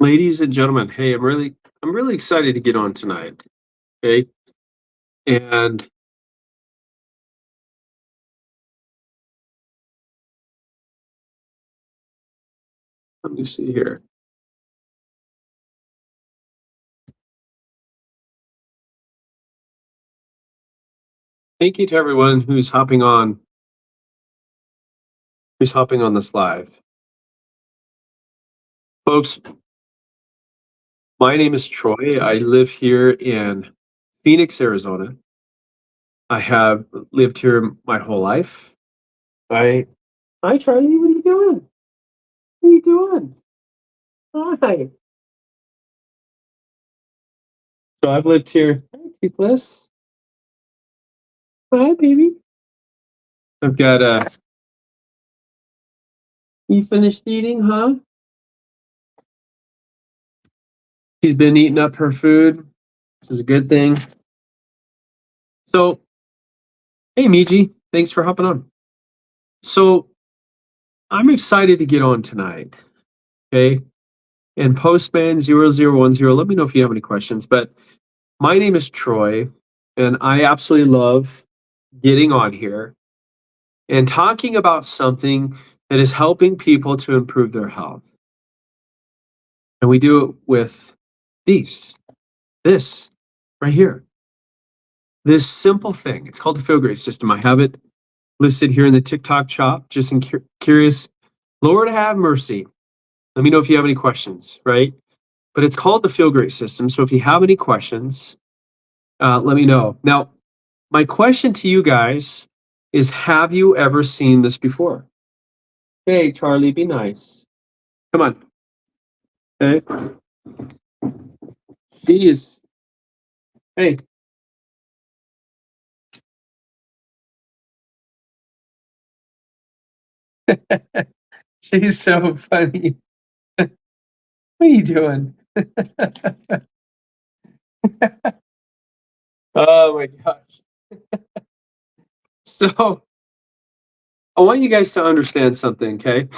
Ladies and gentlemen, hey, I'm really excited to get on tonight. Okay. And let me see here. Thank you to everyone who's hopping on this live. Folks, my name is Troy. I live here in Phoenix, Arizona. I have lived here my whole life. I Hi Charlie, what are you doing? What are you doing? Hi. So I've lived here. Hi, Toothless. Hi, baby. I've got you finished eating, huh? She's been eating up her food, which is a good thing. So, hey, Miji, thanks for hopping on. So, I'm excited to get on tonight. Okay. And Postman0010, let me know if you have any questions. But my name is Troy, and I absolutely love getting on here and talking about something that is helping people to improve their health. And we do it with this right here, this simple thing. It's called the Feel Great System. I have it listed here in the TikTok shop, just in curious. Lord have mercy. Let me know if you have any questions, right? But it's called the Feel Great System. So if you have any questions, let me know. Now, my question to you guys is, have you ever seen this before? Hey, Charlie, be nice. Come on. Okay. She is, hey. She's so funny. What are you doing? Oh my gosh. So I want you guys to understand something, okay?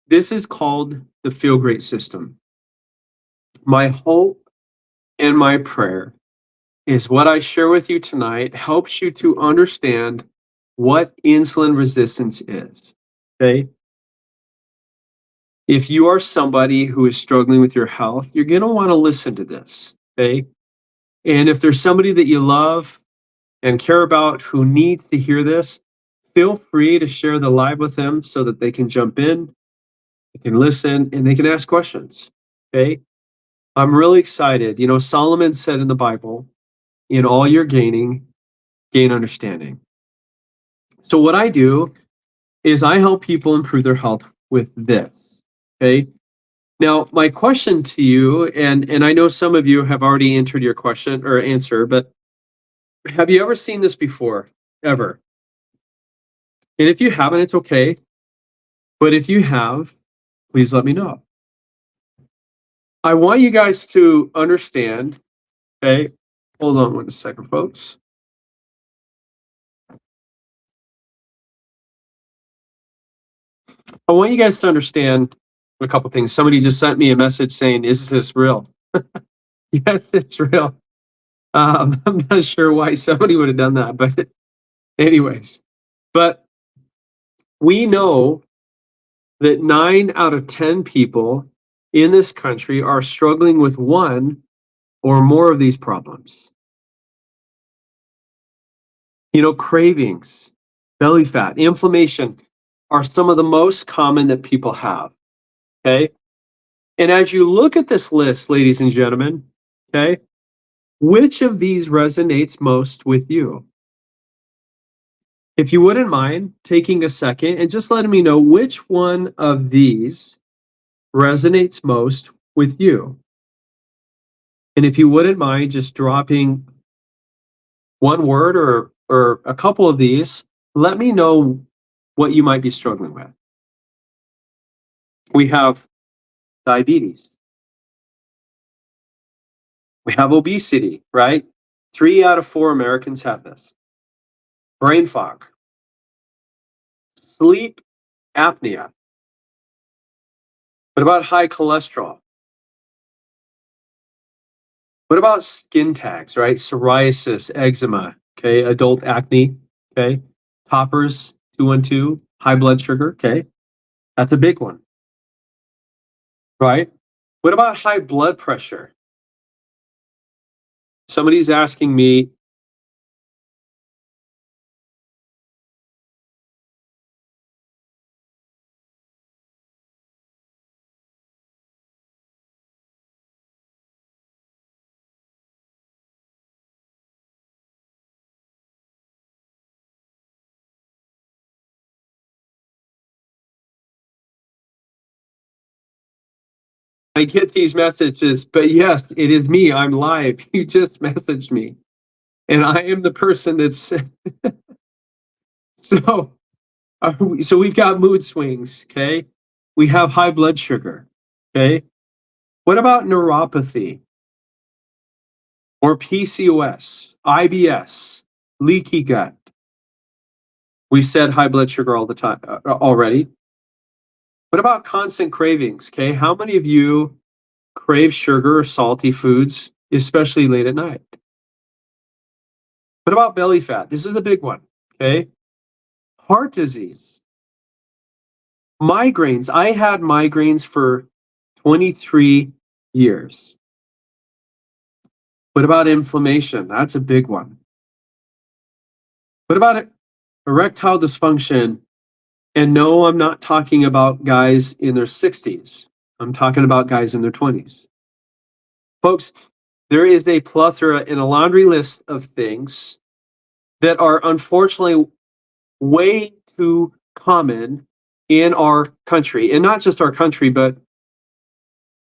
This is called the Feel Great System. My hope and my prayer is what I share with you tonight helps you to understand what insulin resistance is. Okay. If you are somebody who is struggling with your health, you're going to want to listen to this. Okay. And if there's somebody that you love and care about who needs to hear this, feel free to share the live with them so that they can jump in, they can listen, and they can ask questions. Okay. I'm really excited. You know, Solomon said in the Bible, in all you're gaining, gain understanding. So what I do is I help people improve their health with this. Okay. Now, my question to you, and I know some of you have already entered your question or answer, but have you ever seen this before? Ever? And if you haven't, it's okay. But if you have, please let me know. I want you guys to understand. Okay. Hold on 1 second, folks. I want you guys to understand a couple things. Somebody just sent me a message saying, "Is this real?" Yes, it's real. I'm not sure why somebody would have done that, but anyways, but we know that 9 out of 10 people in this country are struggling with one or more of these problems. You know, cravings, belly fat, inflammation are some of the most common that people have. Okay. And as you look at this list, ladies and gentlemen, okay, which of these resonates most with you? If you wouldn't mind taking a second and just letting me know which one of these resonates most with you. And if you wouldn't mind just dropping one word or a couple of these, let me know what you might be struggling with. We have diabetes. We have obesity, right? 3 out of 4 Americans have this. Brain fog, sleep apnea. What about high cholesterol? What about skin tags, right? Psoriasis, eczema, okay, adult acne, okay, toppers, 212, high blood sugar, okay, that's a big one, right? What about high blood pressure? Somebody's asking me, I get these messages, but yes, it is me. I'm live. You just messaged me, and I am the person that's so. So we've got mood swings. Okay, we have high blood sugar. Okay, what about neuropathy or PCOS, IBS, leaky gut? We've said high blood sugar all the time already. What about constant cravings? Okay, how many of you crave sugar or salty foods, especially late at night? What about belly fat? This is a big one. Okay, heart disease, migraines. I had migraines for 23 years. What about inflammation? That's a big one. What about erectile dysfunction? And no, I'm not talking about guys in their 60s. I'm talking about guys in their 20s. Folks, there is a plethora and a laundry list of things that are unfortunately way too common in our country, and not just our country, but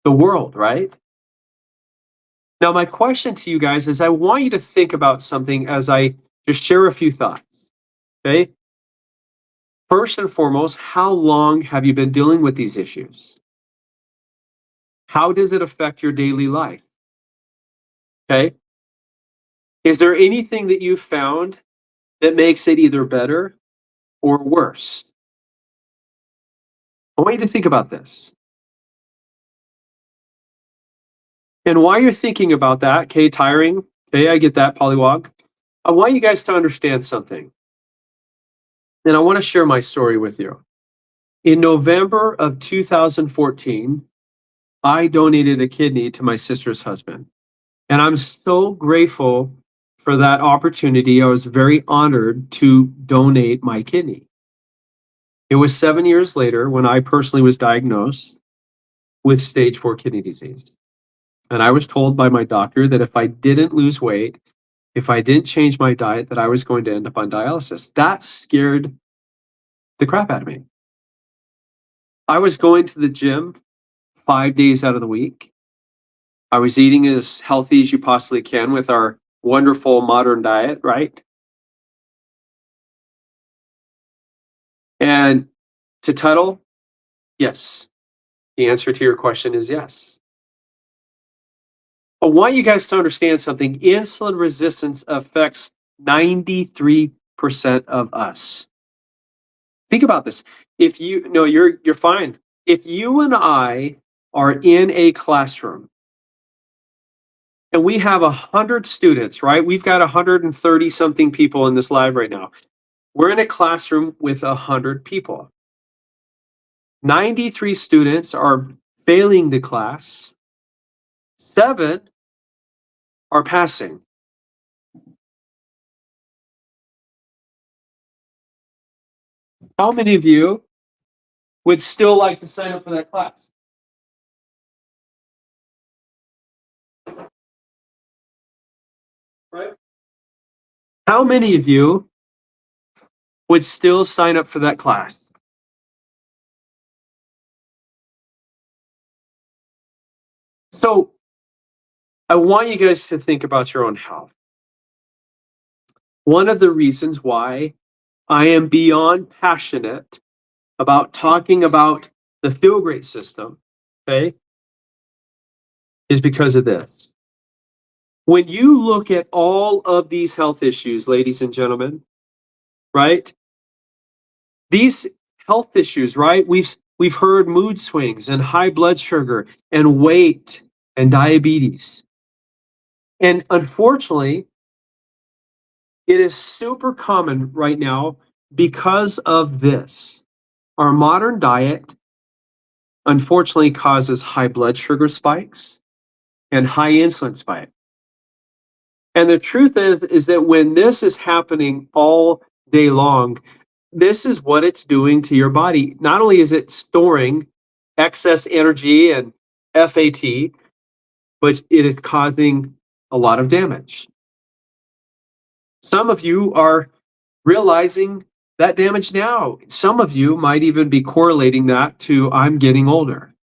the world, right? Now, my question to you guys is I want you to think about something as I just share a few thoughts. Okay. First and foremost, how long have you been dealing with these issues? How does it affect your daily life? Okay. Is there anything that you've found that makes it either better or worse? I want you to think about this. And while you're thinking about that, okay, tiring, okay, I get that, polywog. I want you guys to understand something. And I want to share my story with you. In November of 2014, I donated a kidney to my sister's husband. And I'm so grateful for that opportunity. I was very honored to donate my kidney. It was 7 years later when I personally was diagnosed with stage 4 kidney disease. And I was told by my doctor that if I didn't lose weight, if I didn't change my diet, that I was going to end up on dialysis. That scared the crap out of me. I was going to the gym 5 days out of the week. I was eating as healthy as you possibly can with our wonderful modern diet, right? And to Tuttle, yes. The answer to your question is yes. I want you guys to understand something. Insulin resistance affects 93% of us. Think about this. If you no, you're fine. If you and I are in a classroom and we have 100 students, right? We've got 130 something people in this live right now. We're in a classroom with 100 people. 93 students are failing the class. 7 are passing. How many of you would still like to sign up for that class? Right? How many of you would still sign up for that class? So I want you guys to think about your own health. One of the reasons why I am beyond passionate about talking about the Feel Great system, okay, is because of this. When you look at all of these health issues, ladies and gentlemen, right? These health issues, right? We've heard mood swings and high blood sugar and weight and diabetes. And unfortunately, it is super common right now because of this. Our modern diet unfortunately causes high blood sugar spikes and high insulin spike. And the truth is that when this is happening all day long, this is what it's doing to your body. Not only is it storing excess energy and FAT, but it is causing a lot of damage. Some of you are realizing that damage now. Some of you might even be correlating that to I'm getting older.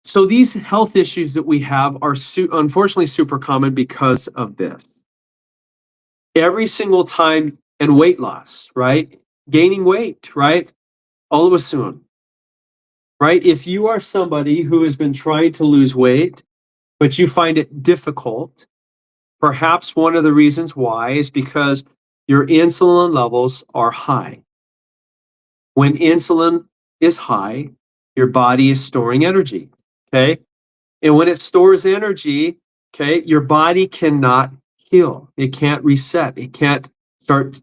So these health issues that we have are unfortunately super common because of this. Every single time, and weight loss, right? Gaining weight, right? All of a sudden, right? If you are somebody who has been trying to lose weight, but you find it difficult, perhaps one of the reasons why is because your insulin levels are high. When insulin is high, your body is storing energy, okay? And when it stores energy, okay, your body cannot heal. It can't reset. It can't start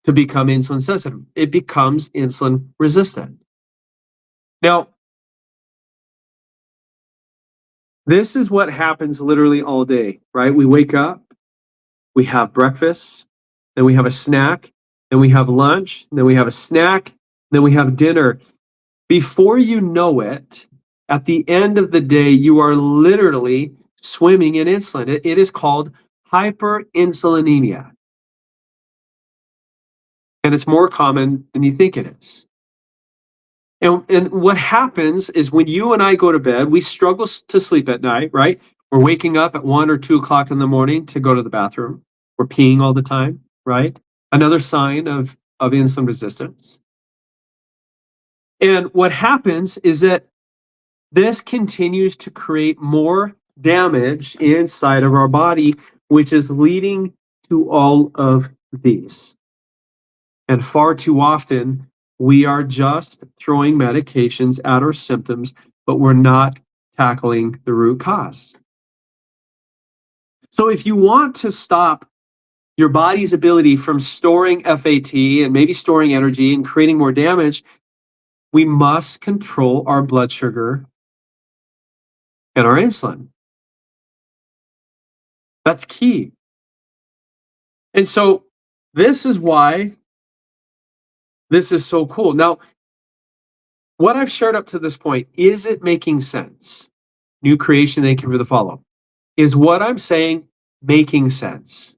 to become insulin sensitive. It becomes insulin resistant. Now, this is what happens literally all day, right? We wake up, we have breakfast, then we have a snack, then we have lunch, then we have a snack, then we have dinner. Before you know it, at the end of the day, you are literally swimming in insulin. It is called hyperinsulinemia. And it's more common than you think it is. And what happens is when you and I go to bed, we struggle to sleep at night, right? We're waking up at 1 or 2 o'clock in the morning to go to the bathroom. We're peeing all the time, right? Another sign of insulin resistance. And what happens is that this continues to create more damage inside of our body, which is leading to all of these. And far too often, we are just throwing medications at our symptoms, but we're not tackling the root cause. So if you want to stop your body's ability from storing FAT and maybe storing energy and creating more damage, we must control our blood sugar and our insulin. That's key. And so this is why this is so cool. Now, what I've shared up to this point, is it making sense? New creation, thank you for the follow. Is what I'm saying making sense?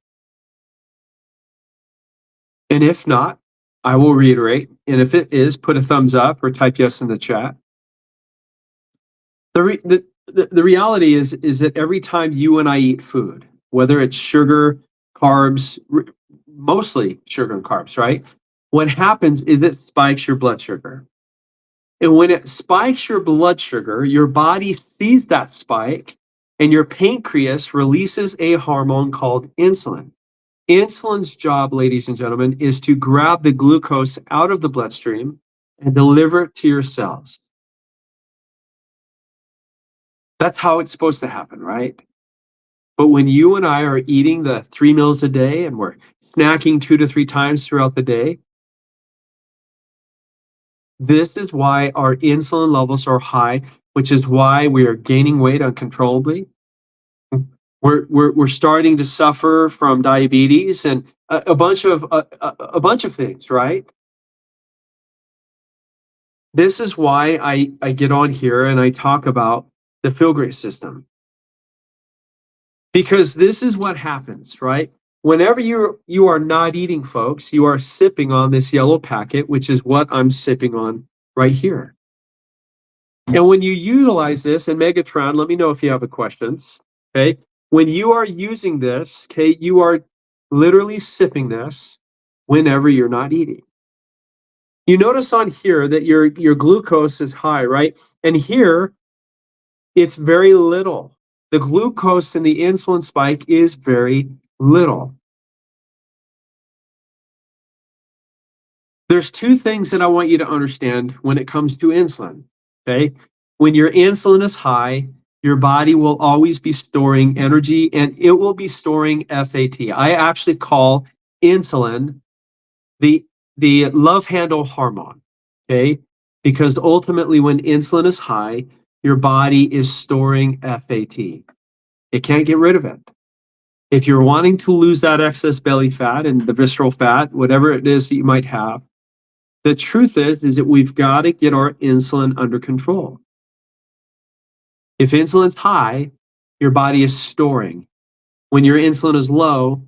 And if not, I will reiterate. And if it is, put a thumbs up or type yes in the chat. The reality is that every time you and I eat food, whether it's sugar, carbs, mostly sugar and carbs, right? What happens is it spikes your blood sugar. And when it spikes your blood sugar, your body sees that spike and your pancreas releases a hormone called insulin. Insulin's job, ladies and gentlemen, is to grab the glucose out of the bloodstream and deliver it to your cells. That's how it's supposed to happen, right? But when you and I are eating the 3 meals a day and we're snacking 2 to 3 times throughout the day, this is why our insulin levels are high, which is why we are gaining weight uncontrollably. We're starting to suffer from diabetes and a bunch of things, right? This is why I get on here and I talk about the Feel Great system. Because this is what happens, right? Whenever you are not eating, folks, you are sipping on this yellow packet, which is what I'm sipping on right here. And when you utilize this, and Megatron, let me know if you have any questions, okay? When you are using this, okay, you are literally sipping this whenever you're not eating. You notice on here that your glucose is high, right? And here, it's very little. The glucose in the insulin spike is very little. There's 2 things that I want you to understand when it comes to insulin, okay? When your insulin is high, your body will always be storing energy and it will be storing FAT. I actually call insulin the love handle hormone, okay? Because ultimately when insulin is high, your body is storing FAT. It can't get rid of it. If you're wanting to lose that excess belly fat and the visceral fat, whatever it is that you might have, the truth is that we've got to get our insulin under control. If insulin's high, your body is storing. When your insulin is low,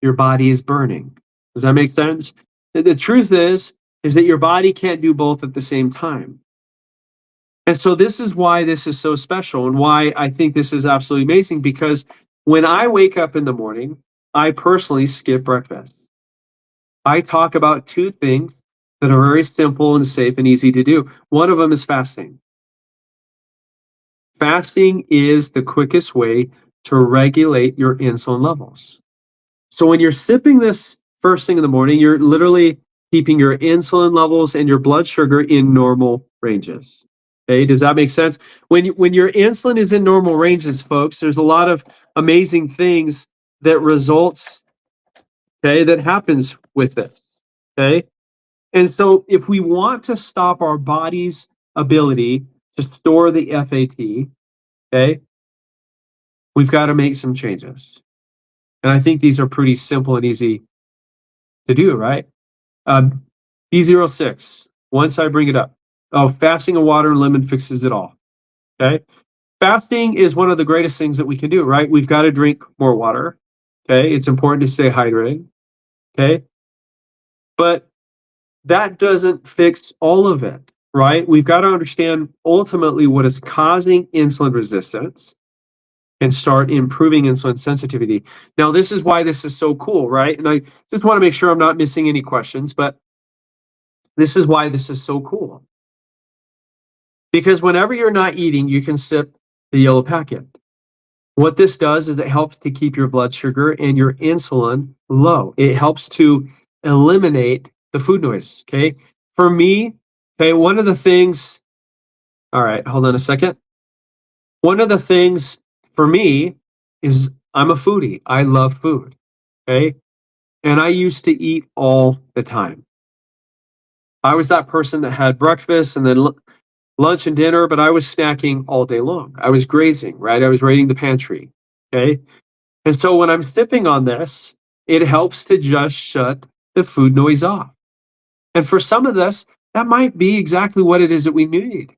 your body is burning. Does that make sense? The truth is that your body can't do both at the same time. And so this is why this is so special and why I think this is absolutely amazing, because when I wake up in the morning, I personally skip breakfast. I talk about two things that are very simple and safe and easy to do. One of them is fasting. Fasting is the quickest way to regulate your insulin levels. So when you're sipping this first thing in the morning, you're literally keeping your insulin levels and your blood sugar in normal ranges. Okay, does that make sense? When your insulin is in normal ranges, folks, there's a lot of amazing things that results, okay, that happens with this. Okay. And so if we want to stop our body's ability to store the FAT, okay, we've got to make some changes. And I think these are pretty simple and easy to do, right? B06, once I bring it up. Oh, fasting of water and lemon fixes it all. Okay. Fasting is one of the greatest things that we can do, right? We've got to drink more water. Okay. It's important to stay hydrated. Okay. But that doesn't fix all of it, right? We've got to understand ultimately what is causing insulin resistance and start improving insulin sensitivity. Now, this is why this is so cool, right? And I just want to make sure I'm not missing any questions, but this is why this is so cool. Because whenever you're not eating, you can sip the yellow packet. What this does is it helps to keep your blood sugar and your insulin low. It helps to eliminate the food noise, okay? For me, okay, one of the things, all right, hold on a second. One of the things for me is I'm a foodie. I love food, okay? And I used to eat all the time. I was that person that had breakfast and then lunch and dinner, but I was snacking all day long. I was grazing, right? I was raiding the pantry, okay? And so when I'm sipping on this, it helps to just shut the food noise off. And for some of us, that might be exactly what it is that we need.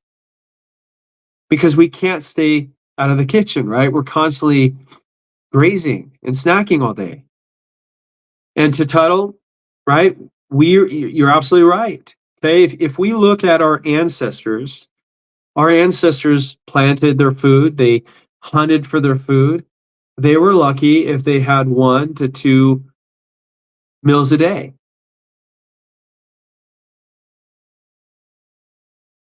Because we can't stay out of the kitchen, right? We're constantly grazing and snacking all day. And to Tuttle, right? You're absolutely right. Okay, if we look at our ancestors planted their food, they hunted for their food. They were lucky if they had 1 to 2 meals a day.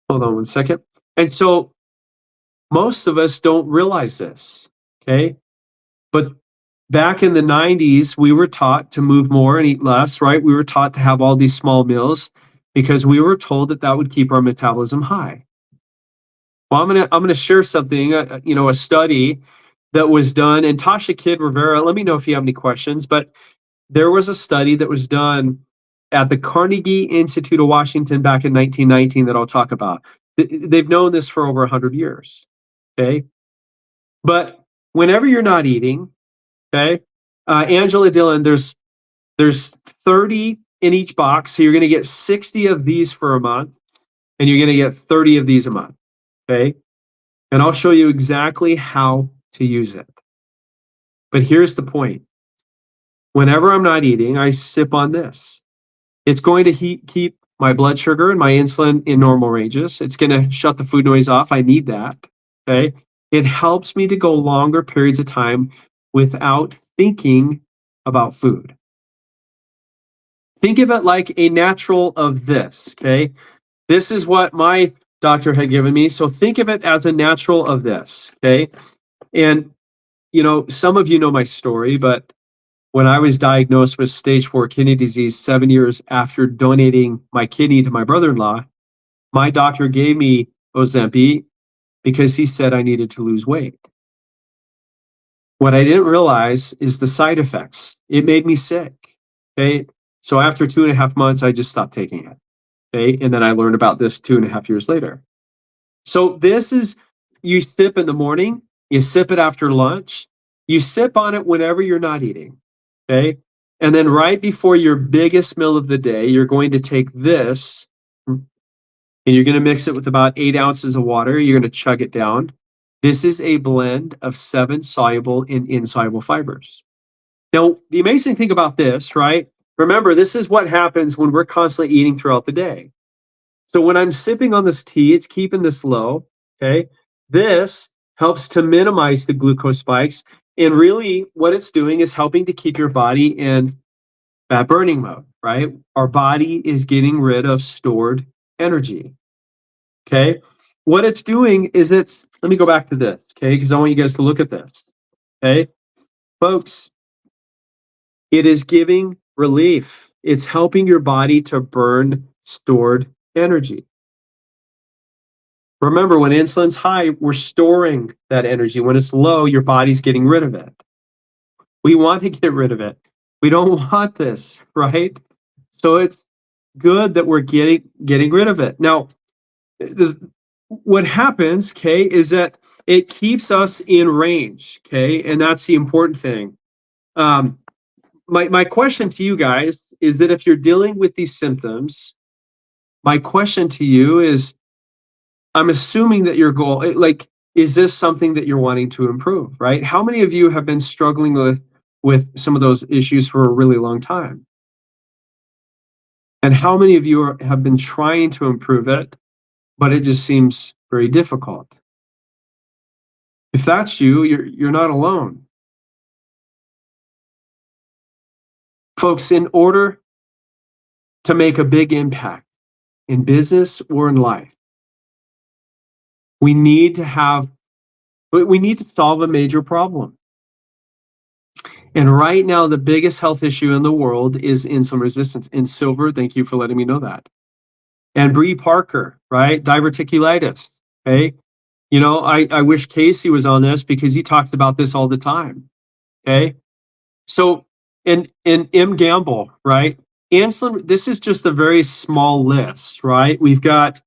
Hold on one second. And so most of us don't realize this, okay? But back in the 90s, we were taught to move more and eat less, right? We were taught to have all these small meals because we were told that that would keep our metabolism high. Well, I'm gonna share something, a study that was done, and Tasha Kidd Rivera, let me know if you have any questions, but there was a study that was done at the Carnegie Institute of Washington back in 1919 that I'll talk about. They've known this for over 100 years, okay? But whenever you're not eating, okay, Angela Dillon, there's 30 in each box, so you're going to get 60 of these for a month, and you're going to get 30 of these a month, okay? And I'll show you exactly how to use it. But here's the point. Whenever I'm not eating, I sip on this. It's going to keep my blood sugar and my insulin in normal ranges. It's going to shut the food noise off. I need that, okay? It helps me to go longer periods of time without thinking about food. Think of it like a natural of this, okay? This is what my doctor had given me. So think of it as a natural of this, okay? And, some of you know my story, but when I was diagnosed with stage 4 kidney disease 7 years after donating my kidney to my brother-in-law, my doctor gave me Ozempic because he said I needed to lose weight. What I didn't realize is the side effects. It made me sick. Okay. So after 2.5 months, I just stopped taking it. Okay. And then I learned about this 2.5 years later. So this is, you sip in the morning, you sip it after lunch, you sip on it whenever you're not eating. Okay. And then right before your biggest meal of the day, you're going to take this and you're going to mix it with about 8 ounces of water. You're going to chug it down. This is a blend of 7 soluble and insoluble fibers. Now, the amazing thing about this, right? Remember, this is what happens when we're constantly eating throughout the day. So when I'm sipping on this tea, it's keeping this low, okay? This helps to minimize the glucose spikes. And really, what it's doing is helping to keep your body in fat burning mode, right? Our body is getting rid of stored energy, okay? What it's doing is let me go back to this, okay? Because I want you guys to look at this, okay? Folks, it is giving relief. It's helping your body to burn stored energy. Remember, when insulin's high, we're storing that energy. When it's low, your body's getting rid of it. We want to get rid of it. We don't want this, right? So it's good that we're getting rid of it. Now, what happens, okay, is that it keeps us in range, okay, and that's the important thing. My question to you guys is that if you're dealing with these symptoms, my question to you is, I'm assuming that your goal, is this something that you're wanting to improve, right? How many of you have been struggling with some of those issues for a really long time? And how many of you have been trying to improve it, but it just seems very difficult? If that's you, you're not alone. Folks, in order to make a big impact in business or in life, we need to solve a major problem. And right now, the biggest health issue in the world is insulin resistance. And Silver, thank you for letting me know that. And Bree Parker, right? Diverticulitis. Okay. You know, I wish Casey was on this because he talked about this all the time. Okay. So in M. Gamble, right? Insulin, this is just a very small list, right? We've got,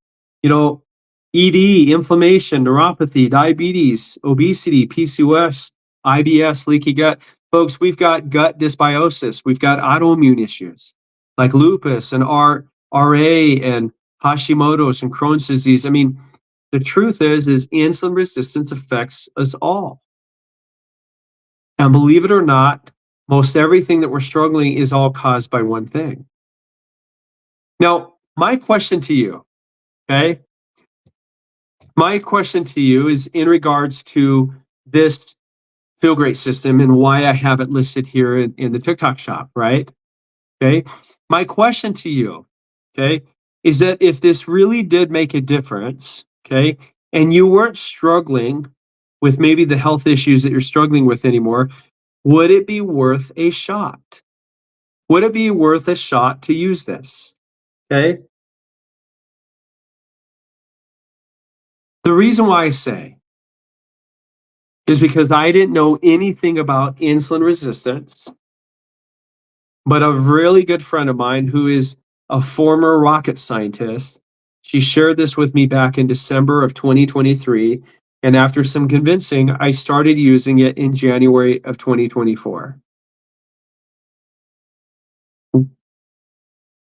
ED, inflammation, neuropathy, diabetes, obesity, PCOS, IBS, leaky gut. Folks, we've got gut dysbiosis. We've got autoimmune issues like lupus and RA and Hashimoto's and Crohn's disease. I mean, the truth is insulin resistance affects us all. And believe it or not, most everything that we're struggling is all caused by one thing. Now, my question to you, okay? My question to you is in regards to this Feel Great system and why I have it listed here in the TikTok shop, right? Okay. My question to you, okay, is that if this really did make a difference, okay, and you weren't struggling with maybe the health issues that you're struggling with anymore, would it be worth a shot? Would it be worth a shot to use this? Okay. The reason why I say is because I didn't know anything about insulin resistance, but a really good friend of mine who is a former rocket scientist, she shared this with me back in December of 2023. And after some convincing, I started using it in January of 2024. The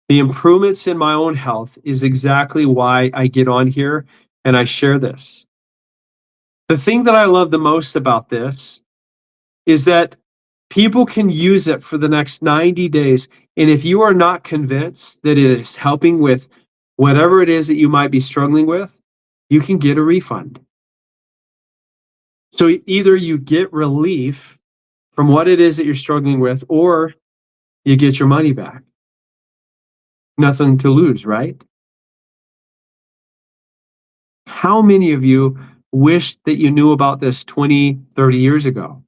improvements in my own health is exactly why I get on here and I share this. The thing that I love the most about this is that people can use it for the next 90 days. And if you are not convinced that it is helping with whatever it is that you might be struggling with, you can get a refund. So either you get relief from what it is that you're struggling with, or you get your money back. Nothing to lose, right? How many of you wished that you knew about this 20, 30 years ago?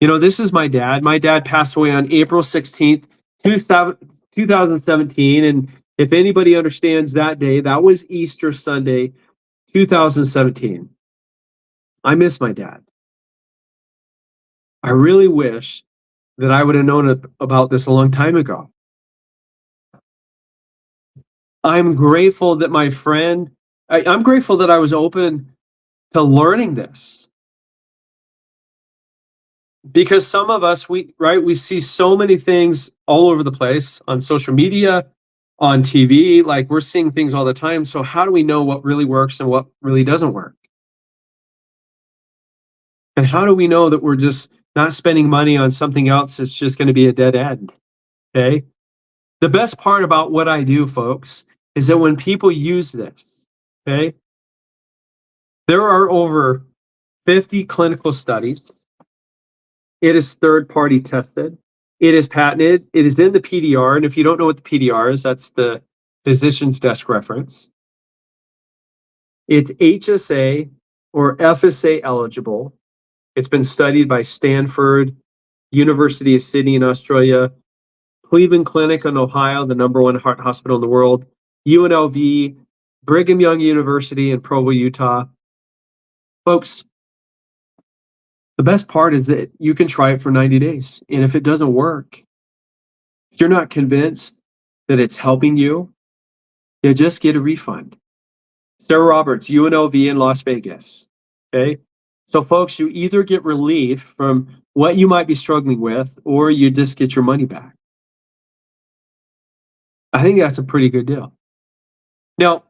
This is my dad. My dad passed away on April 16th, 2017. And if anybody understands that day, that was Easter Sunday, 2017. I miss my dad. I really wish that I would have known about this a long time ago. I'm grateful that I'm grateful that I was open to learning this, because some of us, we see so many things all over the place on social media, on TV, like we're seeing things all the time. So how do we know what really works and what really doesn't work? And how do we know that we're just not spending money on something else that's just going to be a dead end? Okay. The best part about what I do, folks, is that when people use this, okay, there are over 50 clinical studies. It is third-party tested. It is patented. It is in the PDR. And if you don't know what the PDR is, that's the physician's desk reference. It's HSA or FSA eligible. It's been studied by Stanford, University of Sydney in Australia, Cleveland Clinic in Ohio, the #1 heart hospital in the world, UNLV, Brigham Young University in Provo, Utah. Folks, the best part is that you can try it for 90 days. And if it doesn't work, if you're not convinced that it's helping you, just get a refund. Sarah Roberts, UNLV in Las Vegas. Okay. So, folks, you either get relief from what you might be struggling with, or you just get your money back. I think that's a pretty good deal. Now,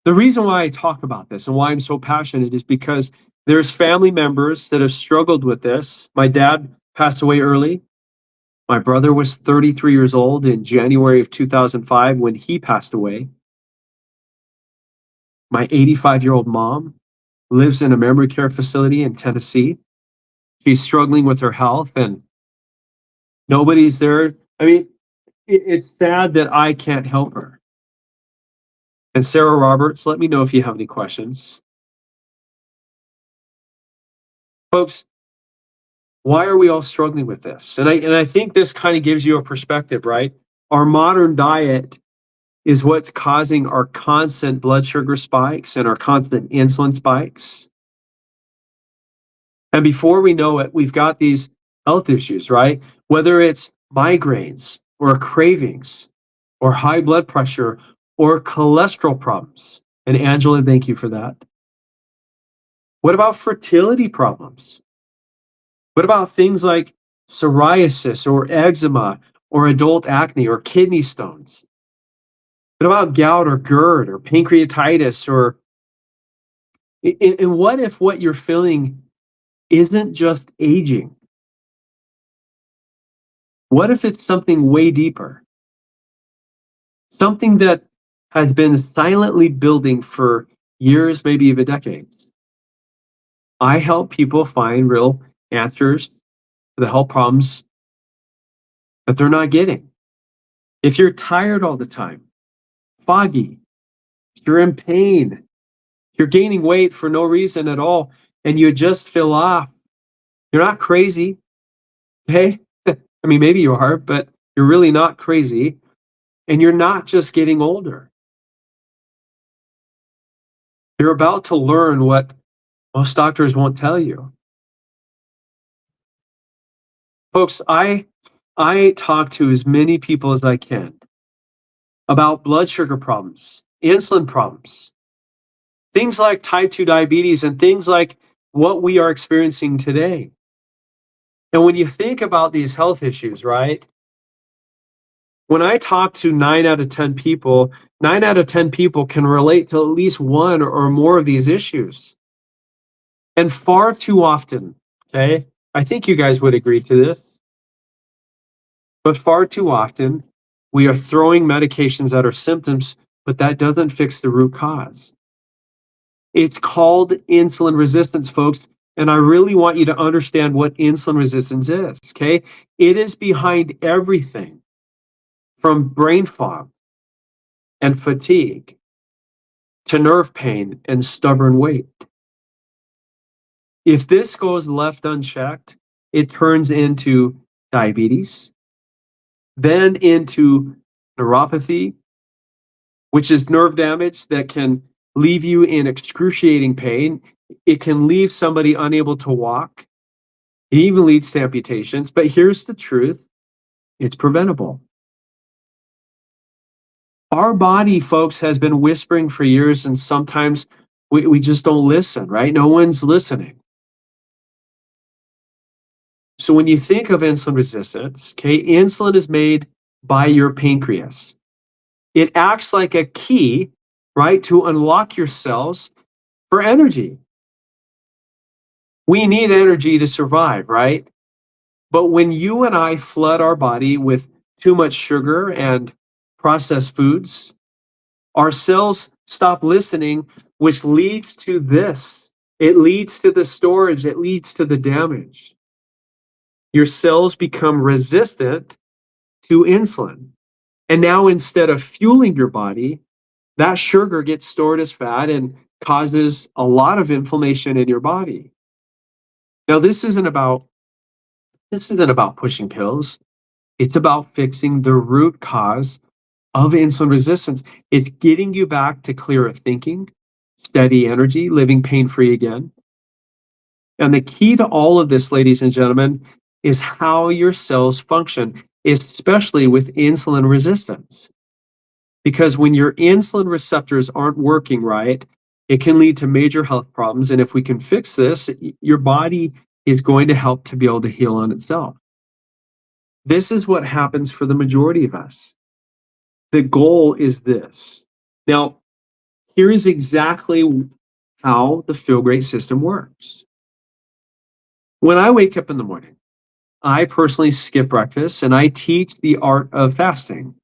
the reason why I talk about this and why I'm so passionate is because there's family members that have struggled with this. My dad passed away early. My brother was 33 years old in January of 2005 when he passed away. My 85-year-old mom lives in a memory care facility in Tennessee. She's struggling with her health and nobody's there. I mean, it's sad that I can't help her. And Sarah Roberts, let me know if you have any questions. Folks, why are we all struggling with this? And I think this kind of gives you a perspective, right? Our modern diet is what's causing our constant blood sugar spikes and our constant insulin spikes. And before we know it, we've got these health issues, right? Whether it's migraines or cravings or high blood pressure or cholesterol problems. And Angela, thank you for that. What about fertility problems? What about things like psoriasis or eczema or adult acne or kidney stones? What about gout or GERD or pancreatitis? And what if what you're feeling isn't just aging? What if it's something way deeper? Something that has been silently building for years, maybe even decades. I help people find real answers to the health problems that they're not getting. If you're tired all the time, foggy, if you're in pain, you're gaining weight for no reason at all, and you just feel off, you're not crazy, okay? I mean, maybe you are, but you're really not crazy, and you're not just getting older. You're about to learn what most doctors won't tell you. Folks, I talk to as many people as I can about blood sugar problems, insulin problems, things like type 2 diabetes, and things like what we are experiencing today. And when you think about these health issues, right? When I talk to 9 out of 10 people, 9 out of 10 people can relate to at least one or more of these issues. And far too often, okay, I think you guys would agree to this, but far too often, we are throwing medications at our symptoms, but that doesn't fix the root cause. It's called insulin resistance, folks. And I really want you to understand what insulin resistance is, okay? It is behind everything from brain fog and fatigue to nerve pain and stubborn weight. If this goes left unchecked, it turns into diabetes, then into neuropathy, which is nerve damage that can leave you in excruciating pain. It can leave somebody unable to walk. It even leads to amputations. But here's the truth, it's preventable. Our body, folks, has been whispering for years, and sometimes we just don't listen, right? No one's listening. So when you think of insulin resistance, okay, insulin is made by your pancreas. It acts like a key, right, to unlock your cells for energy. We need energy to survive, right? But when you and I flood our body with too much sugar and processed foods, our cells stop listening, which leads to this. It leads to the storage, it leads to the damage. Your cells become resistant to insulin. And now instead of fueling your body, that sugar gets stored as fat and causes a lot of inflammation in your body. Now, this isn't about pushing pills. It's about fixing the root cause of insulin resistance. It's getting you back to clearer thinking, steady energy, living pain-free again. And the key to all of this, ladies and gentlemen, is how your cells function, especially with insulin resistance. Because when your insulin receptors aren't working right, it can lead to major health problems. And if we can fix this, your body is going to help to be able to heal on itself. This is what happens for the majority of us. The goal is this. Now, here is exactly how the Feel Great system works. When I wake up in the morning, I personally skip breakfast and I teach the art of fasting.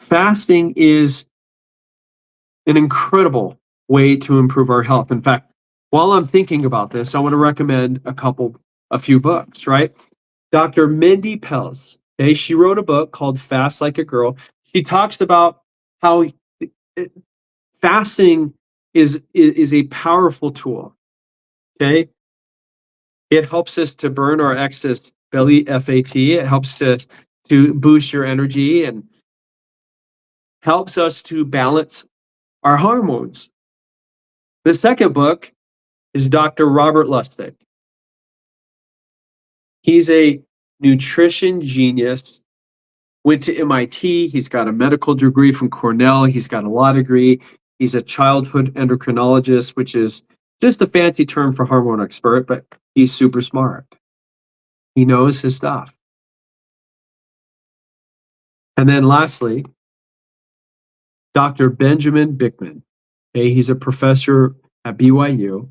Fasting is an incredible way to improve our health. In fact, while I'm thinking about this, I want to recommend a few books, right? Dr. Mindy Pelz, okay, she wrote a book called Fast Like a Girl. She talks about how fasting is a powerful tool, okay? It helps us to burn our excess belly fat. It helps to boost your energy and helps us to balance our hormones. The second book is Dr. Robert Lustig. He's a nutrition genius, went to MIT. He's got a medical degree from Cornell. He's got a law degree. He's a childhood endocrinologist, which is just a fancy term for hormone expert, but he's super smart. He knows his stuff. And then lastly, Dr. Benjamin Bickman. Okay, he's a professor at BYU.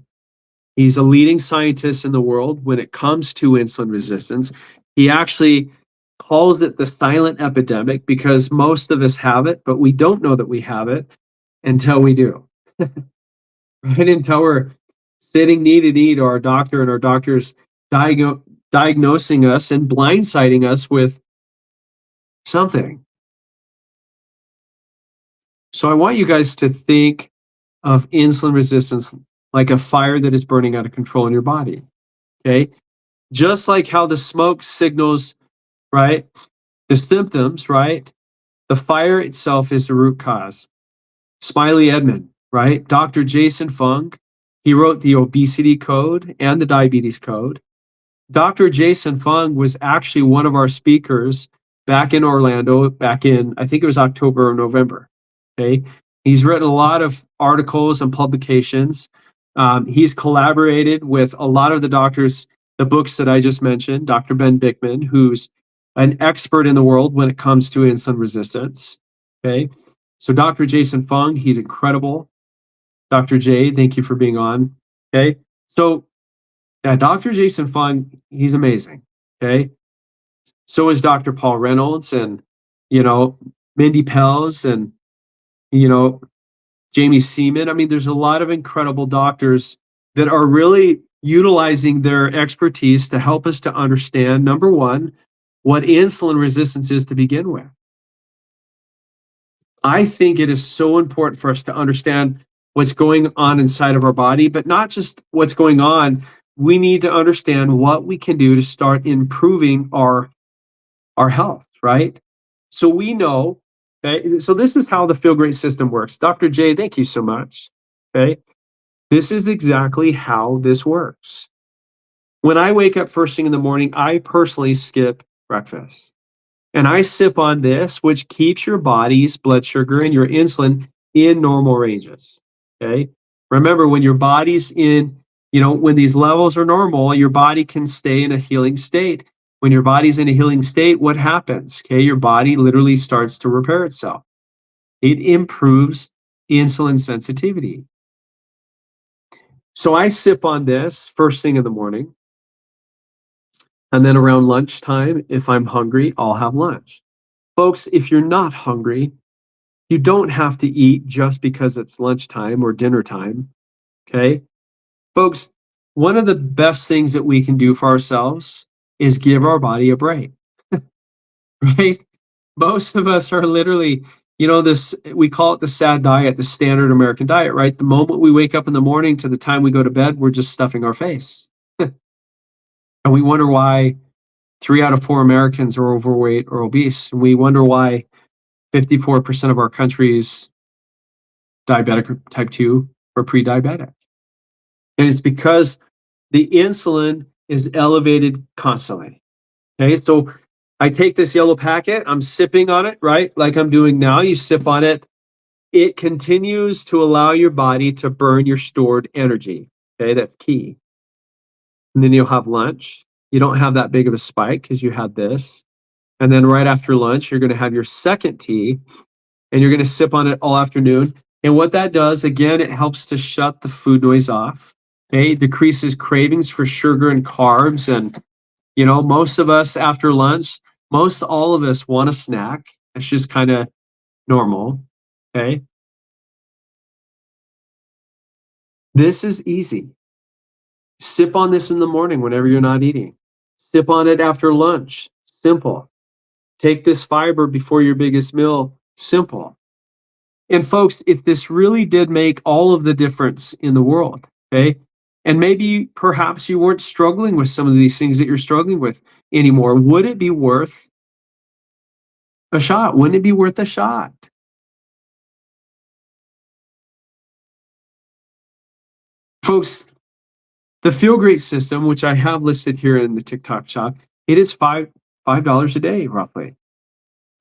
He's a leading scientist in the world when it comes to insulin resistance. He actually calls it the silent epidemic because most of us have it, but we don't know that we have it until we do. Right until we're sitting knee to knee to our doctor and our doctor's diagnosing us and blindsiding us with something. So I want you guys to think of insulin resistance like a fire that is burning out of control in your body. Okay. Just like how the smoke signals, right? The symptoms, right? The fire itself is the root cause. Smiley Edmund, right? Dr. Jason Fung, he wrote the obesity code and the diabetes code. Dr. Jason Fung was actually one of our speakers back in Orlando, back in, I think it was October or November. Okay. He's written a lot of articles and publications. He's collaborated with a lot of the doctors, the books that I just mentioned, Dr. Ben Bickman, who's an expert in the world when it comes to insulin resistance. Okay. So Dr. Jason Fung, he's incredible. Dr. J, thank you for being on. Okay. So yeah, Dr. Jason Fung, he's amazing. Okay. So is Dr. Paul Reynolds and, Mindy Pelz and, Jamie Seaman. I mean, there's a lot of incredible doctors that are really utilizing their expertise to help us to understand, number one, what insulin resistance is to begin with. I think it is so important for us to understand what's going on inside of our body, but not just what's going on. We need to understand what we can do to start improving our health, right? So we know, Okay, so this is how the Feel Great system works. Dr. J, thank you so much. Okay, this is exactly how this works. When I wake up first thing in the morning, I personally skip breakfast. And I sip on this, which keeps your body's blood sugar and your insulin in normal ranges. Okay. Remember, when your body's in, when these levels are normal, your body can stay in a healing state. When your body's in a healing state, what happens? Okay. Your body literally starts to repair itself. It improves insulin sensitivity. So I sip on this first thing in the morning. And then around lunchtime, if I'm hungry, I'll have lunch. Folks, if you're not hungry, you don't have to eat just because it's lunchtime or dinner time. Okay. Folks, one of the best things that we can do for ourselves is give our body a break, right? Most of us are literally, this, we call it the sad diet, the standard American diet, right? The moment we wake up in the morning to the time we go to bed, we're just stuffing our face. And we wonder why 3 out of 4 Americans are overweight or obese. And we wonder why 54% of our country's diabetic type 2 or pre-diabetic. And it's because the insulin is elevated constantly. Okay, so I take this yellow packet, I'm sipping on it, right? Like I'm doing now. You sip on it. It continues to allow your body to burn your stored energy. Okay, that's key. And then you'll have lunch. You don't have that big of a spike because you had this. And then right after lunch, you're going to have your second tea and you're going to sip on it all afternoon. And what that does, again, it helps to shut the food noise off. Okay, it decreases cravings for sugar and carbs. And, most of us after lunch, most all of us want a snack. It's just kind of normal. Okay, this is easy. Sip on this in the morning whenever you're not eating. Sip on it after lunch. Simple. Take this fiber before your biggest meal. Simple. And folks, if this really did make all of the difference in the world, okay, and maybe perhaps you weren't struggling with some of these things that you're struggling with anymore, would it be worth a shot? Wouldn't it be worth a shot? Folks, the Feel Great system, which I have listed here in the TikTok shop, it is $5 a day, roughly.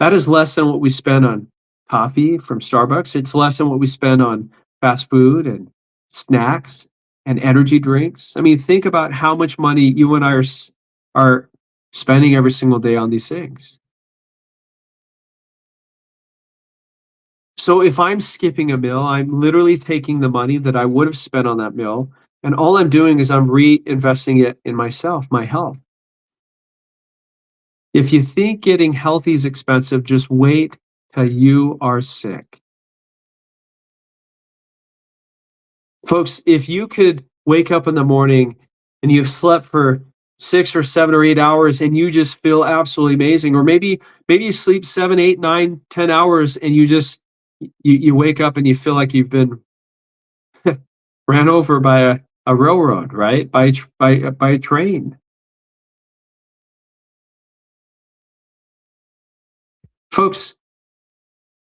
That is less than what we spend on coffee from Starbucks. It's less than what we spend on fast food and snacks and energy drinks. I mean, think about how much money you and I are spending every single day on these things. So if I'm skipping a meal, I'm literally taking the money that I would have spent on that meal, and all I'm doing is I'm reinvesting it in myself, my health. If you think getting healthy is expensive, just wait till you are sick. Folks, if you could wake up in the morning and you've slept for 6 or 7 or 8 hours and you just feel absolutely amazing, or maybe you sleep 7, 8, 9, 10 hours and you wake up and you feel like you've been ran over by a railroad, right? By a train. Folks,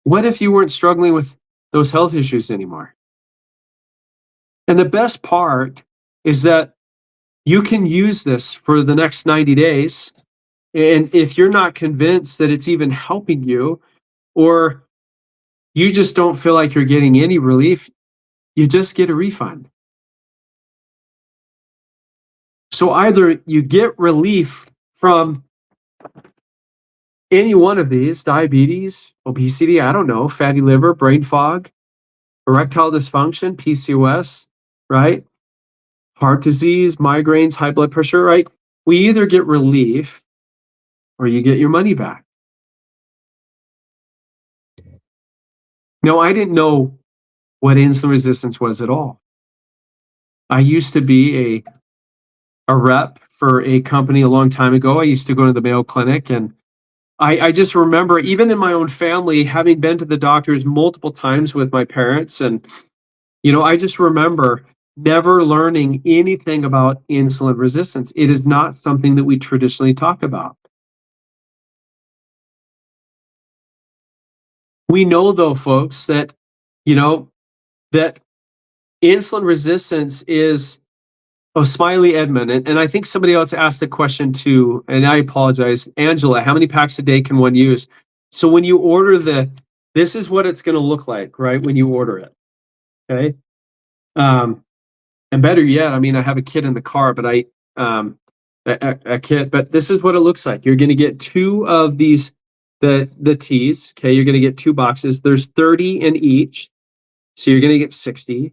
what if you weren't struggling with those health issues anymore? And the best part is that you can use this for the next 90 days. And if you're not convinced that it's even helping you, or you just don't feel like you're getting any relief, you just get a refund. So either you get relief from any one of these: diabetes, obesity, I don't know, fatty liver, brain fog, erectile dysfunction, PCOS, right? Heart disease, migraines, high blood pressure, right? We either get relief or you get your money back. Now, I didn't know what insulin resistance was at all. I used to be a rep for a company a long time ago. I used to go to the Mayo Clinic, and I just remember, even in my own family, having been to the doctors multiple times with my parents. And, I just remember never learning anything about insulin resistance. It is not something that we traditionally talk about. We know though, folks, that, you know, that insulin resistance is, oh, Smiley Edmund, and I think somebody else asked a question too, and I apologize. Angela, how many packs a day can one use? So when you order this is what it's going to look like, right? When you order it, okay? And better yet, I mean, I have a kit in the car, but a kit, but this is what it looks like. You're going to get two of these, the teas, okay? You're going to get two boxes. There's 30 in each, so you're going to get 60.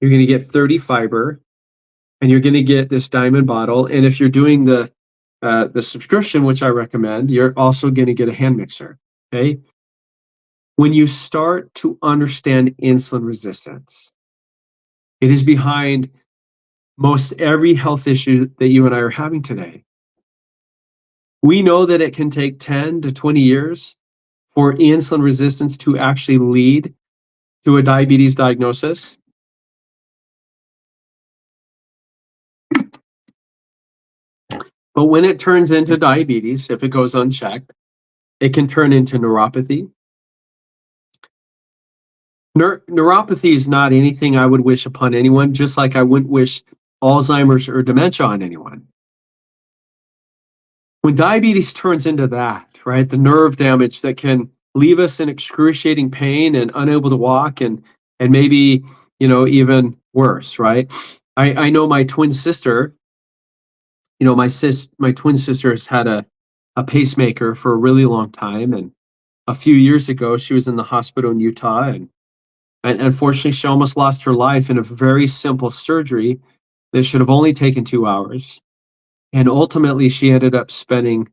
You're going to get 30 fiber, and you're going to get this diamond bottle. And if you're doing the subscription, which I recommend, you're also going to get a hand mixer. Okay. When you start to understand insulin resistance, it is behind most every health issue that you and I are having today. We know that it can take 10 to 20 years for insulin resistance to actually lead to a diabetes diagnosis. But when it turns into diabetes, if it goes unchecked, it can turn into neuropathy. Neuropathy is not anything I would wish upon anyone, just like I wouldn't wish Alzheimer's or dementia on anyone. When diabetes turns into that, right, the nerve damage that can leave us in excruciating pain and unable to walk, and maybe, even worse, right? I know my twin sister, my twin sister has had a pacemaker for a really long time, and a few years ago she was in the hospital in Utah, and unfortunately she almost lost her life in a very simple surgery that should have only taken 2 hours. And ultimately she ended up spending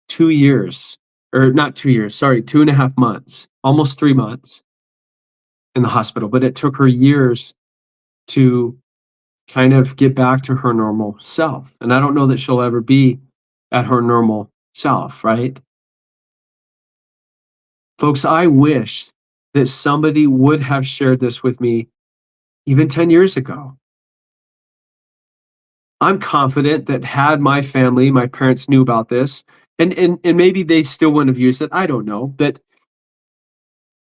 2 years, or not 2 years, sorry, 2.5 months, almost 3 months in the hospital. But it took her years to kind of get back to her normal self. And I don't know that she'll ever be at her normal self, right? Folks, I wish that somebody would have shared this with me even 10 years ago. I'm confident that had my family, my parents knew about this, and maybe they still wouldn't have used it. I don't know. But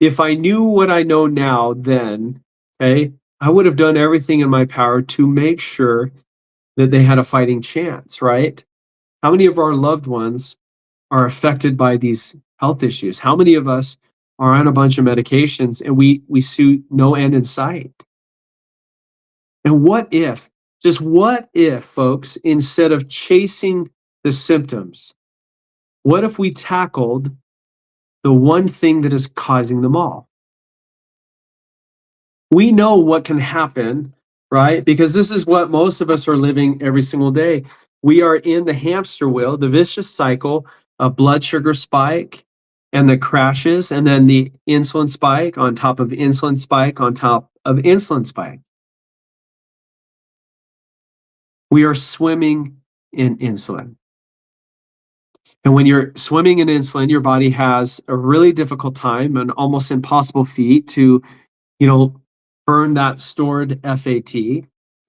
if I knew what I know now then, okay, I would have done everything in my power to make sure that they had a fighting chance, right? How many of our loved ones are affected by these health issues? How many of us are on a bunch of medications and we see no end in sight? And just what if, folks, instead of chasing the symptoms, what if we tackled the one thing that is causing them all? We know what can happen, right? Because this is what most of us are living every single day. We are in the hamster wheel, the vicious cycle of blood sugar spike and the crashes, and then the insulin spike on top of insulin spike on top of insulin spike. We are swimming in insulin. And when you're swimming in insulin, your body has a really difficult time, an almost impossible feat to, burn that stored FAT,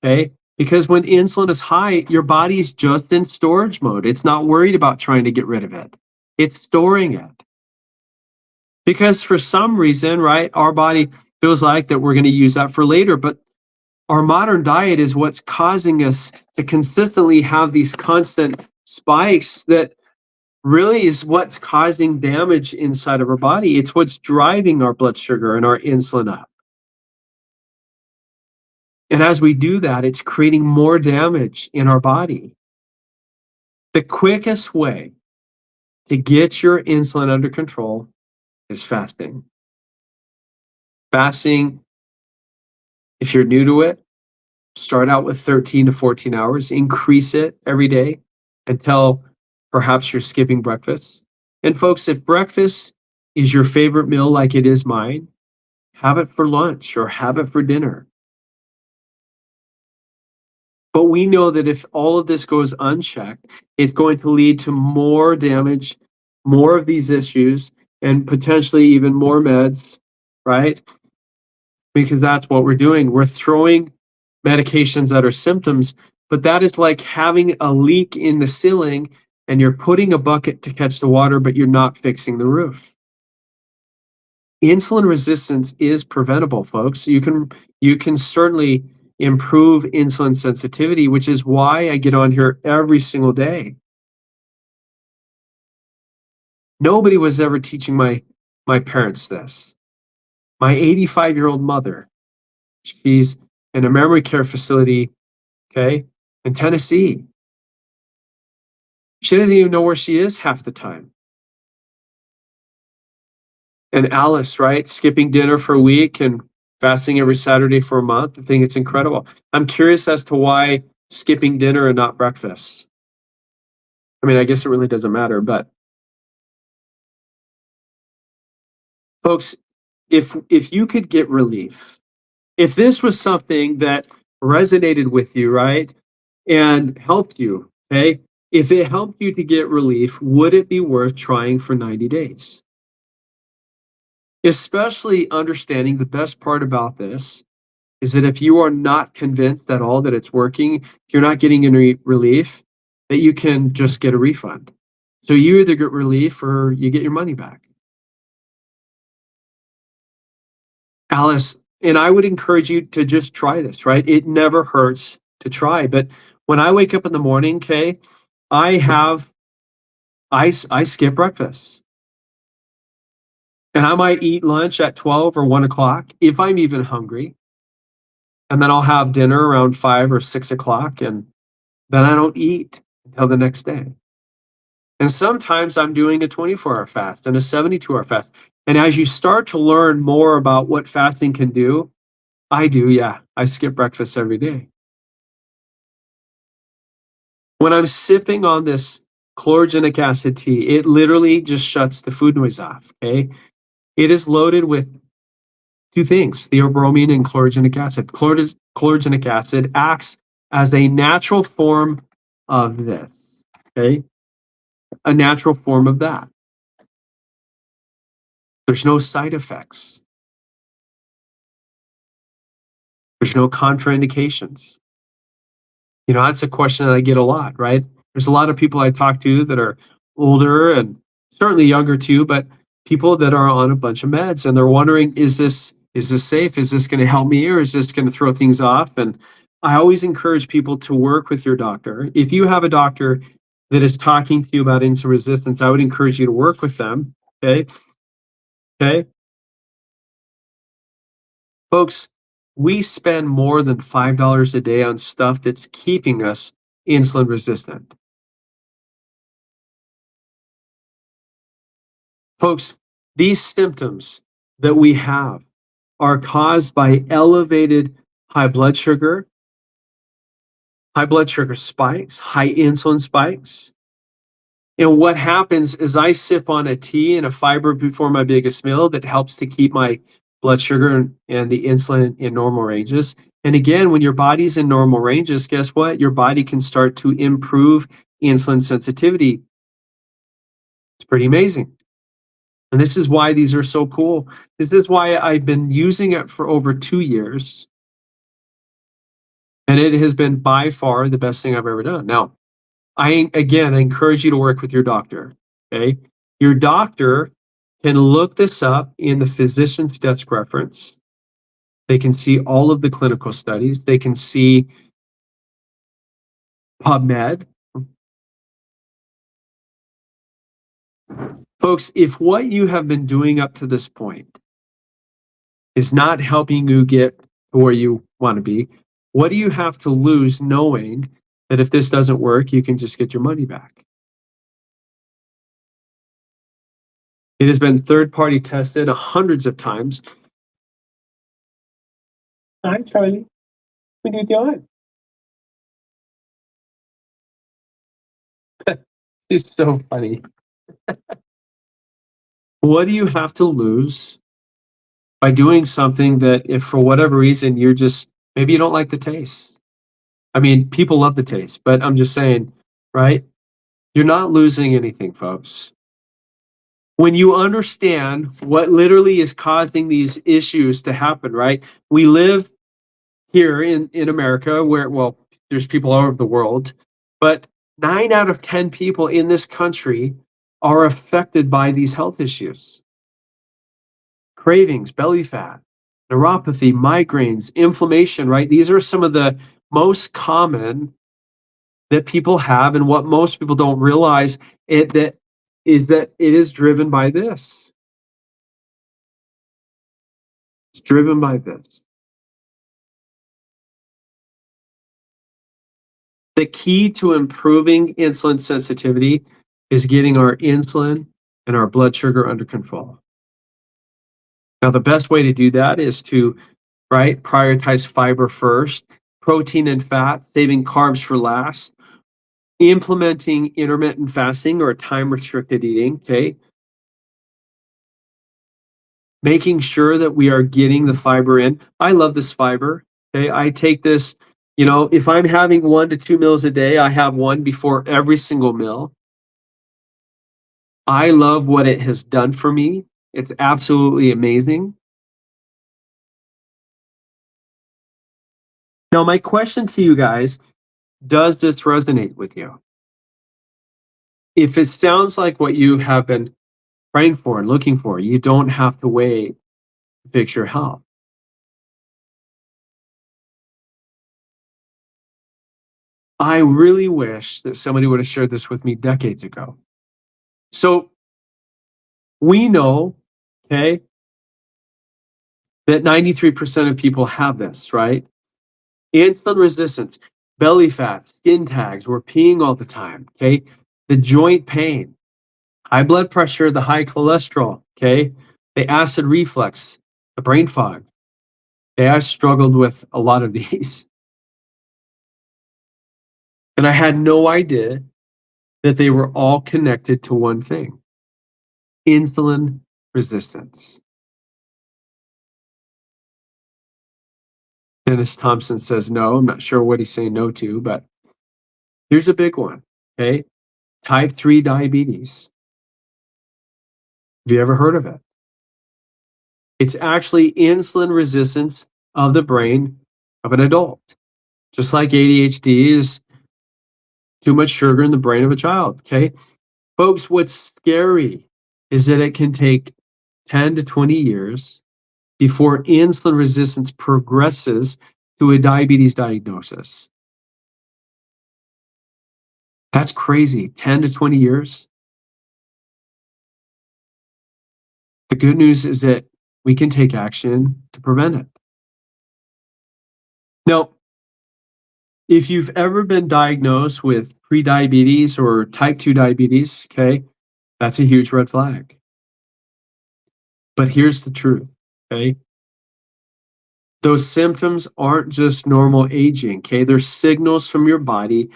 okay? Because when insulin is high, your body's just in storage mode. It's not worried about trying to get rid of it. It's storing it. Because for some reason, right, our body feels like that we're going to use that for later, but our modern diet is what's causing us to consistently have these constant spikes that really is what's causing damage inside of our body. It's what's driving our blood sugar and our insulin up. And as we do that, it's creating more damage in our body. The quickest way to get your insulin under control is fasting. Fasting, if you're new to it, start out with 13 to 14 hours, increase it every day until perhaps you're skipping breakfast. And folks, if breakfast is your favorite meal like it is mine, have it for lunch or have it for dinner. But we know that if all of this goes unchecked, it's going to lead to more damage, more of these issues, and potentially even more meds, right? Because that's what we're doing. We're throwing medications that are symptoms, but that is like having a leak in the ceiling and you're putting a bucket to catch the water, but you're not fixing the roof. Insulin resistance is preventable, folks. You can certainly improve insulin sensitivity, which is why I get on here every single day. Nobody was ever teaching my parents this. My 85-year-old mother, she's in a memory care facility, okay, in Tennessee. She doesn't even know where she is half the time. And Alice, right, skipping dinner for a week and fasting every Saturday for a month. I think it's incredible. I'm curious as to why skipping dinner and not breakfast. I mean, I guess it really doesn't matter, but folks, if you could get relief, if this was something that resonated with you, right, and helped you, okay, if it helped you to get relief, would it be worth trying for 90 days? Especially understanding the best part about this is that if you are not convinced at all that it's working, if you're not getting any relief, that you can just get a refund. So you either get relief or you get your money back. Alice, and I would encourage you to just try this, right? It never hurts to try. But when I wake up in the morning, Kay, I have I skip breakfast. And I might eat lunch at 12 or 1 o'clock if I'm even hungry. And then I'll have dinner around 5 or 6 o'clock, and then I don't eat until the next day. And sometimes I'm doing a 24-hour fast and a 72-hour fast. And as you start to learn more about what fasting can do, I do, yeah. I skip breakfast every day. When I'm sipping on this chlorogenic acid tea, it literally just shuts the food noise off, okay? It is loaded with two things, theobromine and chlorogenic acid. Chlorogenic acid acts as a natural form of this, okay? A natural form of that. There's no side effects. There's no contraindications. You know, that's a question that I get a lot, right? There's a lot of people I talk to that are older and certainly younger too, but people that are on a bunch of meds and they're wondering, is this safe? Is this going to help me or is this going to throw things off? And I always encourage people to work with your doctor. If you have a doctor that is talking to you about insulin resistance, I would encourage you to work with them. Okay. Okay. Folks, we spend more than $5 a day on stuff that's keeping us insulin resistant. Folks, these symptoms that we have are caused by elevated high blood sugar spikes, high insulin spikes. And what happens is I sip on a tea and a fiber before my biggest meal that helps to keep my blood sugar and the insulin in normal ranges. And again, when your body's in normal ranges, guess what? Your body can start to improve insulin sensitivity. It's pretty amazing. And this is why these are so cool. This is why I've been using it for over 2 years. And it has been by far the best thing I've ever done. Now, I encourage you to work with your doctor. Okay. Your doctor can look this up in the physician's desk reference. They can see all of the clinical studies. They can see PubMed. Folks, if what you have been doing up to this point is not helping you get to where you want to be, what do you have to lose knowing that if this doesn't work, you can just get your money back? It has been third-party tested hundreds of times. Hi, Charlie. What are you doing? It's so funny. What do you have to lose by doing something that if for whatever reason you're just maybe you don't like the taste? I mean, people love the taste, but I'm just saying, right? You're not losing anything, folks. When you understand what literally is causing these issues to happen, right? We live here in America where, well, there's people all over the world, but 9 out of 10 people in this country are affected by these health issues. cravings, belly fat, neuropathy, migraines, inflammation, right? These are some of the most common that people have, and what most people don't realize that it is driven by this. It's driven by this. The key to improving insulin sensitivity is getting our insulin and our blood sugar under control. Now, the best way to do that is to, right, prioritize fiber first, protein and fat, saving carbs for last, implementing intermittent fasting or time restricted eating, okay? Making sure that we are getting the fiber in. I love this fiber, okay? I take this, if I'm having 1 to 2 meals a day, I have one before every single meal. I love what it has done for me. It's absolutely amazing. Now, my question to you guys, does this resonate with you? If it sounds like what you have been praying for and looking for, you don't have to wait to fix your health. I really wish that somebody would have shared this with me decades ago. So we know, okay, that 93% of people have this, right? Insulin resistance, belly fat, skin tags, we're peeing all the time, okay? The joint pain, high blood pressure, the high cholesterol, okay? The acid reflux, the brain fog. Okay, I struggled with a lot of these. And I had no idea that they were all connected to one thing: insulin resistance. Dennis Thompson says no. I'm not sure what he's saying no to, but here's a big one, okay? Type 3 diabetes. Have you ever heard of it? It's actually insulin resistance of the brain of an adult. Just like ADHD is too much sugar in the brain of a child, okay? Folks, what's scary is that it can take 10 to 20 years before insulin resistance progresses to a diabetes diagnosis. That's crazy. 10 to 20 years. The good news is that we can take action to prevent it. Now, if you've ever been diagnosed with prediabetes or type 2 diabetes, okay, that's a huge red flag. But here's the truth, okay? Those symptoms aren't just normal aging, okay? They're signals from your body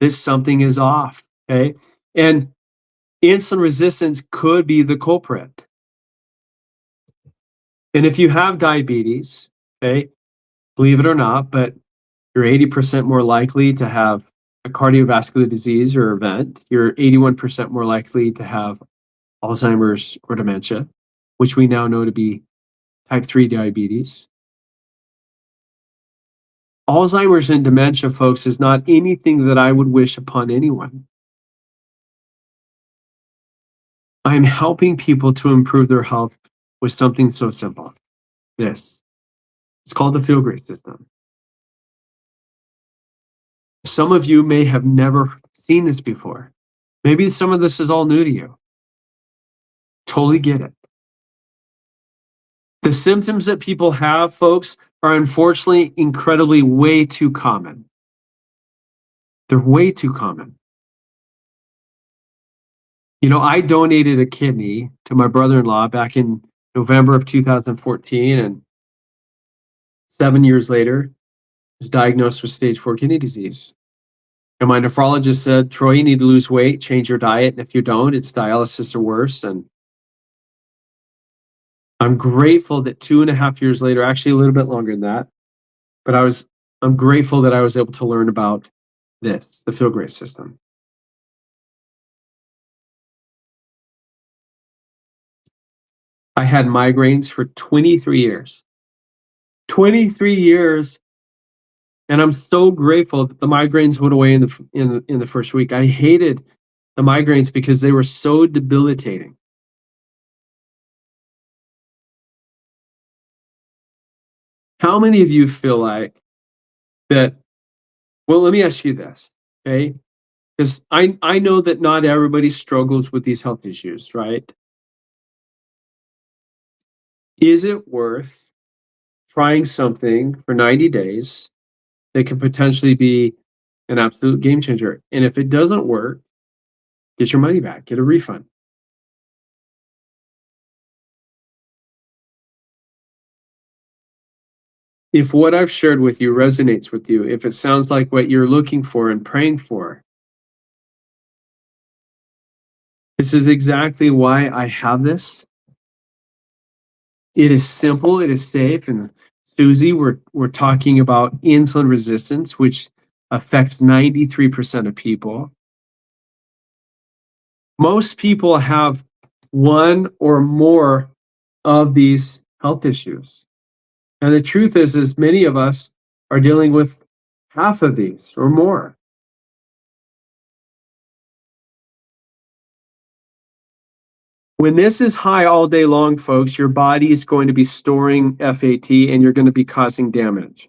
that something is off, okay? And insulin resistance could be the culprit. And if you have diabetes, okay, believe it or not, but you're 80% more likely to have a cardiovascular disease or event. You're 81% more likely to have Alzheimer's or dementia, which we now know to be type 3 diabetes. Alzheimer's and dementia, folks, is not anything that I would wish upon anyone. I'm helping people to improve their health with something so simple. This. It's called the Feel Great System. Some of you may have never seen this before. Maybe some of this is all new to you. Totally get it. The symptoms that people have, folks, are unfortunately incredibly way too common. They're way too common. I donated a kidney to my brother-in-law back in November of 2014, and 7 years later, was diagnosed with stage 4 kidney disease. And my nephrologist said, Troy, you need to lose weight, change your diet, and if you don't, it's dialysis or worse. And I'm grateful that 2.5 years later, actually a little bit longer than that, but I'm grateful that I was able to learn about this, the Feel Great System. I had migraines for 23 years. 23 years. And I'm so grateful that the migraines went away in the first week. I hated the migraines because they were so debilitating. How many of you feel like that? Well, let me ask you this, okay? Because I know that not everybody struggles with these health issues, right? Is it worth trying something for 90 days that could potentially be an absolute game changer? And if it doesn't work, get your money back, get a refund. If what I've shared with you resonates with you, if it sounds like what you're looking for and praying for, this is exactly why I have this. It is simple, it is safe, and Susie, we're talking about insulin resistance, which affects 93% of people. Most people have one or more of these health issues. And the truth is many of us are dealing with half of these or more. When this is high all day long, folks, your body is going to be storing FAT and you're going to be causing damage.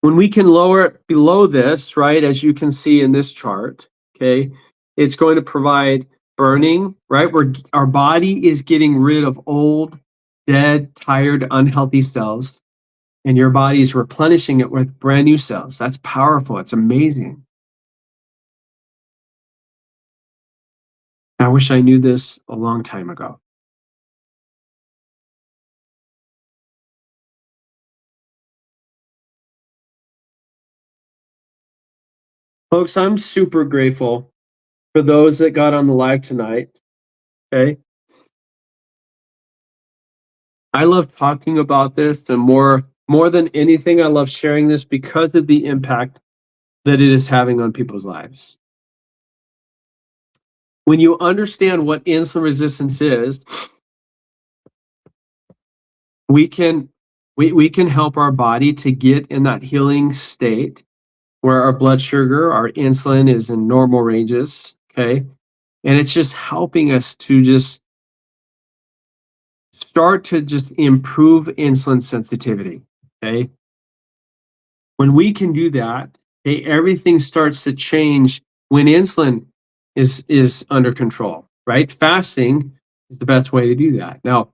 When we can lower it below this, right, as you can see in this chart, okay, it's going to provide burning, right, where our body is getting rid of old, dead, tired, unhealthy cells, and your body is replenishing it with brand new cells. That's powerful. It's amazing. I wish I knew this a long time ago. Folks, I'm super grateful for those that got on the live tonight. Okay. I love talking about this, and more than anything, I love sharing this because of the impact that it is having on people's lives. When you understand what insulin resistance is, we can we can help our body to get in that healing state where our blood sugar, our insulin is in normal ranges, okay? And it's just helping us to just start to just improve insulin sensitivity, okay? When we can do that, okay, everything starts to change when insulin is under control, right? Fasting is the best way to do that. Now,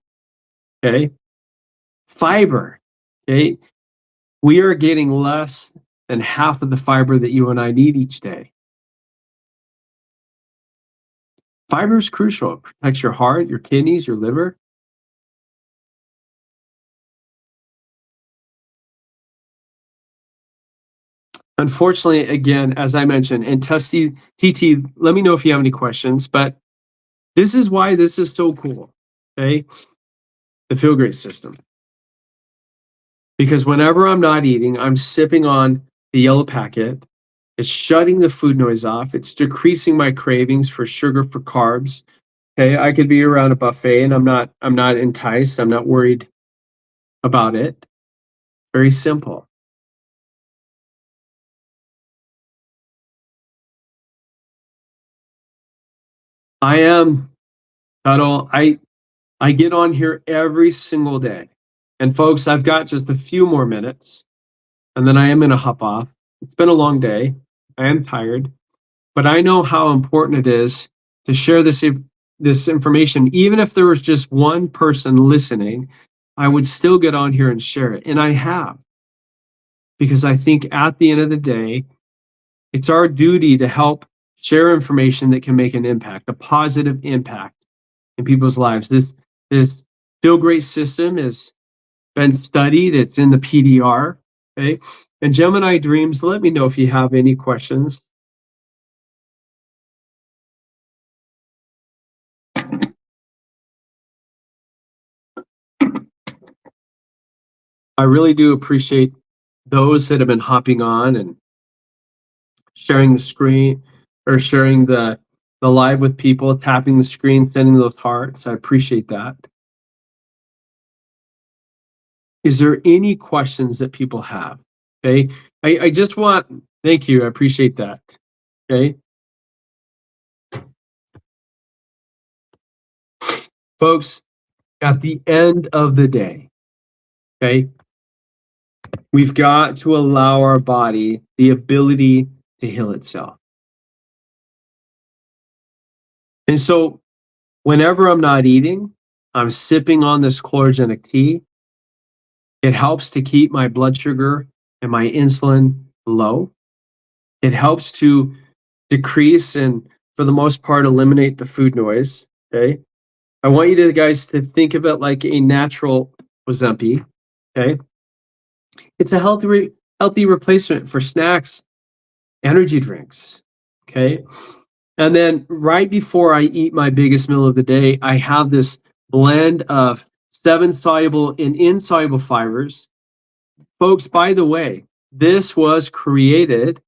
okay, fiber, okay, we are getting less than half of the fiber that you and I need each day. Fiber is crucial. It protects your heart, your kidneys, your liver. Unfortunately, again, as I mentioned, and TT, let me know if you have any questions, but this is why this is so cool, okay? The Feel Great system. Because whenever I'm not eating, I'm sipping on the yellow packet. It's shutting the food noise off. It's decreasing my cravings for sugar, for carbs. Okay, I could be around a buffet and I'm not enticed. I'm not worried about it. Very simple. I am Tuttle. I get on here every single day. And folks, I've got just a few more minutes and then I am gonna hop off. It's been a long day. I am tired, but I know how important it is to share this information. Even if there was just one person listening, I would still get on here and share it. And I have, because I think at the end of the day, it's our duty to help share information that can make an impact, a positive impact in people's lives. This Feel Great system has been studied. It's in the PDR. Okay. And Gemini Dreams, let me know if you have any questions. I really do appreciate those that have been hopping on and sharing the screen or sharing the live with people, tapping the screen, sending those hearts. I appreciate that. Is there any questions that people have? Okay. I just want, thank you. I appreciate that. Okay. Folks, at the end of the day, okay, We've got to allow our body the ability to heal itself. And so whenever I'm not eating, I'm sipping on this chlorogenic tea. It helps to keep my blood sugar and my insulin low. It helps to decrease and, for the most part, eliminate the food noise. Okay. I want you to guys to think of it like a natural Ozempic. Okay. It's a healthy replacement for snacks, energy drinks. Okay. And then right before I eat my biggest meal of the day, I have this blend of 7 soluble and insoluble fibers. Folks, by the way, this was created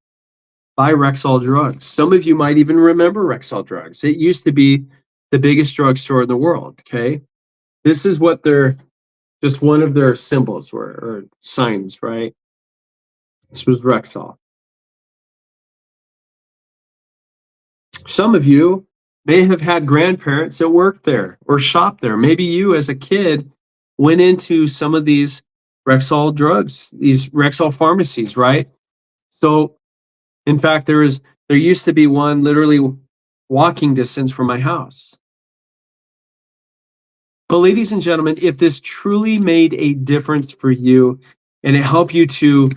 by Rexall Drugs. Some of you might even remember Rexall Drugs. It used to be the biggest drugstore in the world. Okay. This is what just one of their symbols were, or signs, right? This was Rexall. Some of you may have had grandparents that worked there or shopped there. Maybe you as a kid went into some of these Rexall drugs, these Rexall pharmacies, right? So in fact, there used to be one literally walking distance from my house. But ladies and gentlemen, if this truly made a difference for you and it helped you to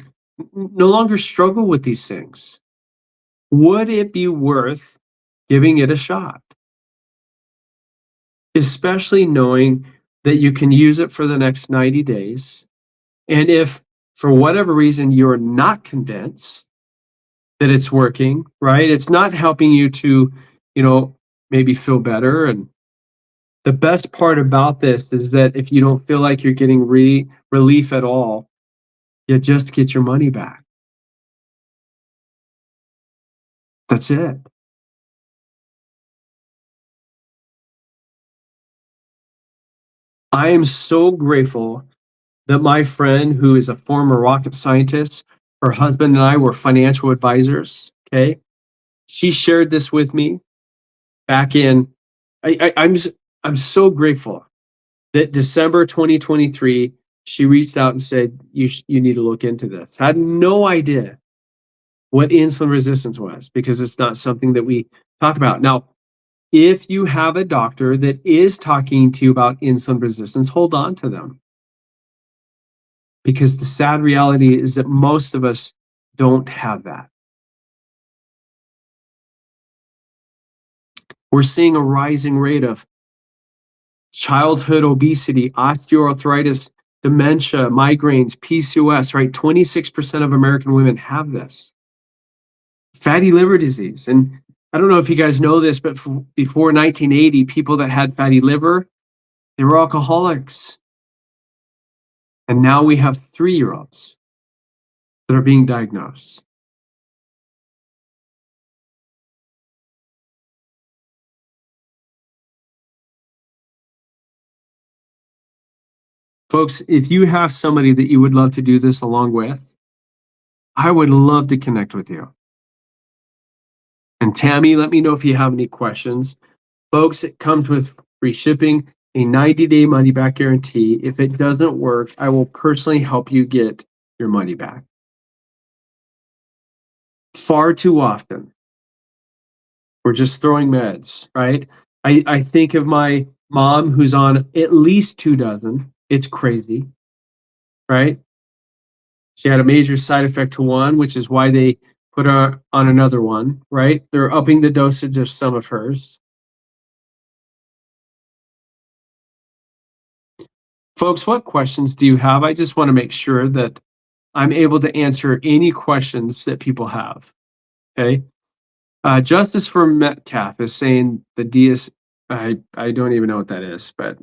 no longer struggle with these things, would it be worth giving it a shot? Especially knowing that you can use it for the next 90 days. And if for whatever reason you're not convinced that it's working, right? It's not helping you to, maybe feel better. And the best part about this is that if you don't feel like you're getting relief at all, you just get your money back. That's it. I am so grateful that my friend, who is a former rocket scientist, her husband and I were financial advisors. Okay. She shared this with me back in, I'm so grateful that December 2023, she reached out and said, you need to look into this. I had no idea what insulin resistance was because it's not something that we talk about. Now, if you have a doctor that is talking to you about insulin resistance, hold on to them. Because the sad reality is that most of us don't have that. We're seeing a rising rate of childhood obesity, osteoarthritis, dementia, migraines, PCOS, right? 26% of American women have this. Fatty liver disease. And I don't know if you guys know this, but before 1980, people that had fatty liver, they were alcoholics. And now we have 3-year-olds that are being diagnosed. Folks, if you have somebody that you would love to do this along with, I would love to connect with you. And Tammy, let me know if you have any questions. Folks, it comes with free shipping, a 90-day money-back guarantee. If it doesn't work, I will personally help you get your money back. Far too often, we're just throwing meds, right? I think of my mom who's on at least 2 dozen. It's crazy, right? She had a major side effect to one, which is why they put her on another one, right? They're upping the dosage of some of hers. Folks, what questions do you have? I just want to make sure that I'm able to answer any questions that people have. Okay. Justice for Metcalf is saying the DS. I don't even know what that is, but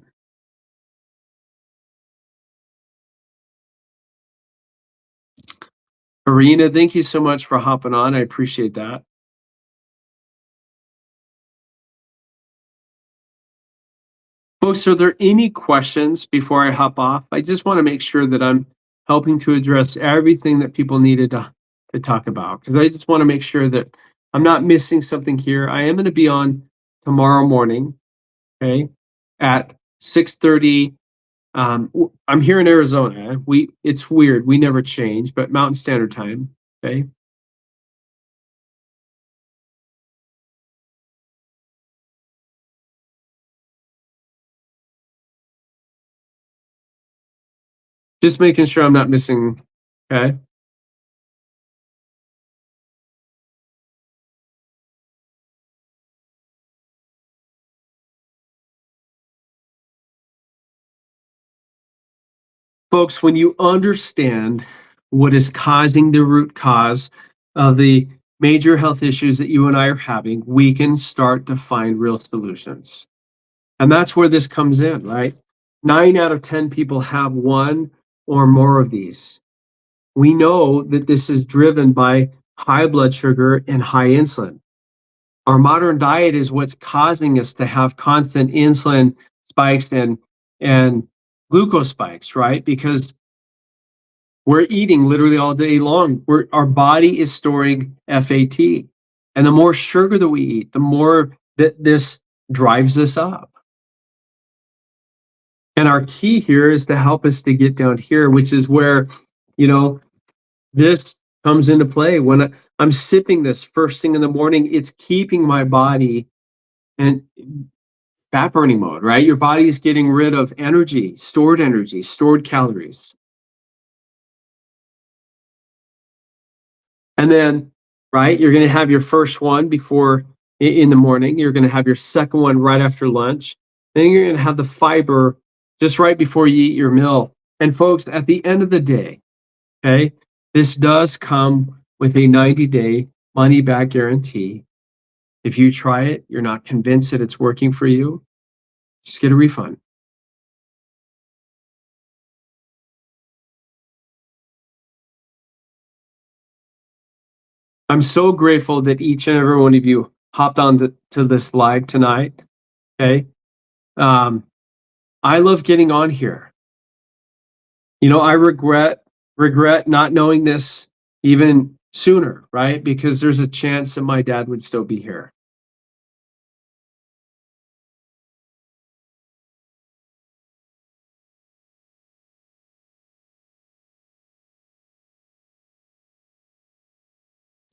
Arena, thank you so much for hopping on. I appreciate that. Folks, are there any questions before I hop off? I just want to make sure that I'm helping to address everything that people needed to talk about, because I just want to make sure that I'm not missing something here. I am going to be on tomorrow morning, okay, at 6:30 I'm here in Arizona. It's weird. We never change, but Mountain Standard Time. Okay. Just making sure I'm not missing. Okay. Folks, when you understand what is causing the root cause of the major health issues that you and I are having, we can start to find real solutions. And that's where this comes in, right? 9 out of 10 people have one or more of these. We know that this is driven by high blood sugar and high insulin. Our modern diet is what's causing us to have constant insulin spikes and glucose spikes, right? Because we're eating literally all day long. Our body is storing FAT. And the more sugar that we eat, the more that this drives us up. And our key here is to help us to get down here, which is where, you know, this comes into play. When I'm sipping this first thing in the morning, it's keeping my body in fat burning mode, right? Your body is getting rid of energy, stored calories. And then, right, you're going to have your first one before in the morning. You're going to have your second one right after lunch. Then you're going to have the fiber just right before you eat your meal. And folks, at the end of the day, okay, this does come with a 90-day money back guarantee. If you try it, you're not convinced that it's working for you, just get a refund. I'm so grateful that each and every one of you hopped on to this live tonight. Okay. Um, I love getting on here. I regret not knowing this even sooner, right? Because there's a chance that my dad would still be here.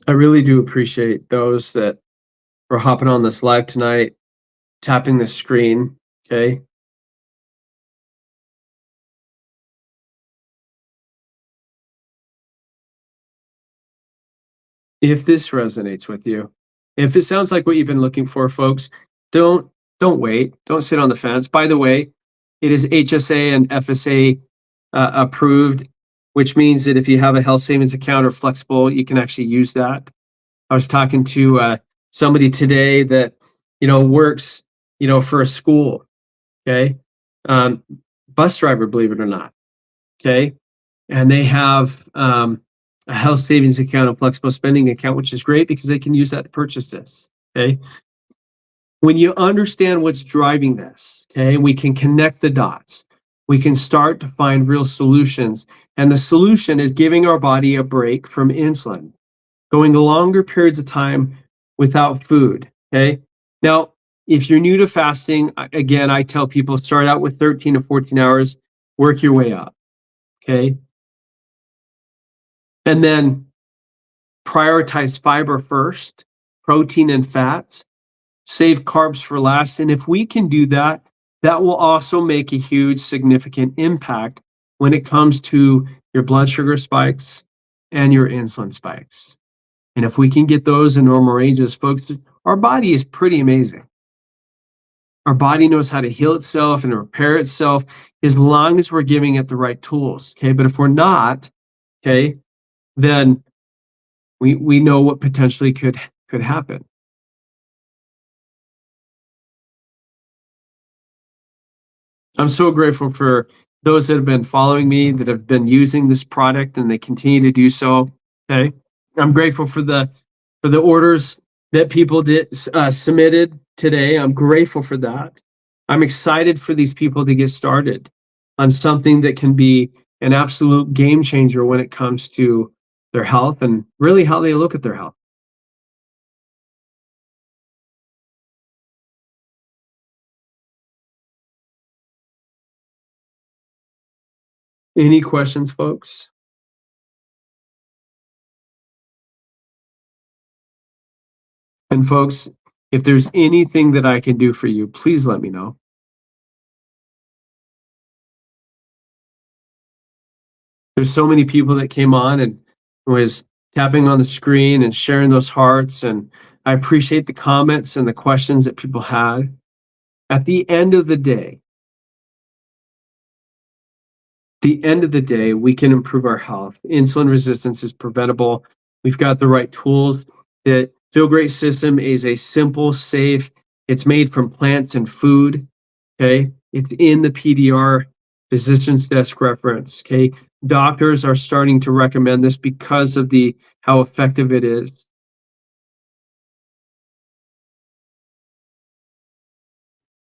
I really do appreciate those that are hopping on this live tonight, tapping the screen. Okay. If this resonates with you, if it sounds like what you've been looking for, folks, don't don't wait. Don't sit on the fence. By the way, it is HSA and FSA approved, which means that if you have a health savings account or flexible, you can actually use that. I was talking to somebody today that works for a school. Okay, um, bus driver, believe it or not. Okay, and they have a health savings account, a flexible spending account, which is great because they can use that to purchase this. Okay. When you understand what's driving this, okay, we can connect the dots. We can start to find real solutions. And the solution is giving our body a break from insulin, going longer periods of time without food. Okay. Now, if you're new to fasting, again, I tell people start out with 13 to 14 hours, work your way up. Okay. And then prioritize fiber first, protein and fats, save carbs for last. And if we can do that, that will also make a huge, significant impact when it comes to your blood sugar spikes and your insulin spikes. And if we can get those in normal ranges, folks, our body is pretty amazing. Our body knows how to heal itself and repair itself as long as we're giving it the right tools. Okay. But if we're not, okay, then we know what potentially could happen. I'm so grateful for those that have been following me, that have been using this product, and they continue to do so. Okay, I'm grateful for the orders that people did submitted today. I'm grateful for that. I'm excited for these people to get started on something that can be an absolute game changer when it comes to their health and really how they look at their health. Any questions, folks? And folks, if there's anything that I can do for you, please let me know. There's so many people that came on and was tapping on the screen and sharing those hearts, and I appreciate the comments and the questions that people had. At the end of the day, we can improve our health. Insulin resistance is preventable. We've got the right tools. The Feel Great system is a simple, safe, it's made from plants and food. Okay. It's in the PDR physician's desk reference. Okay. Doctors are starting to recommend this because of how effective it is.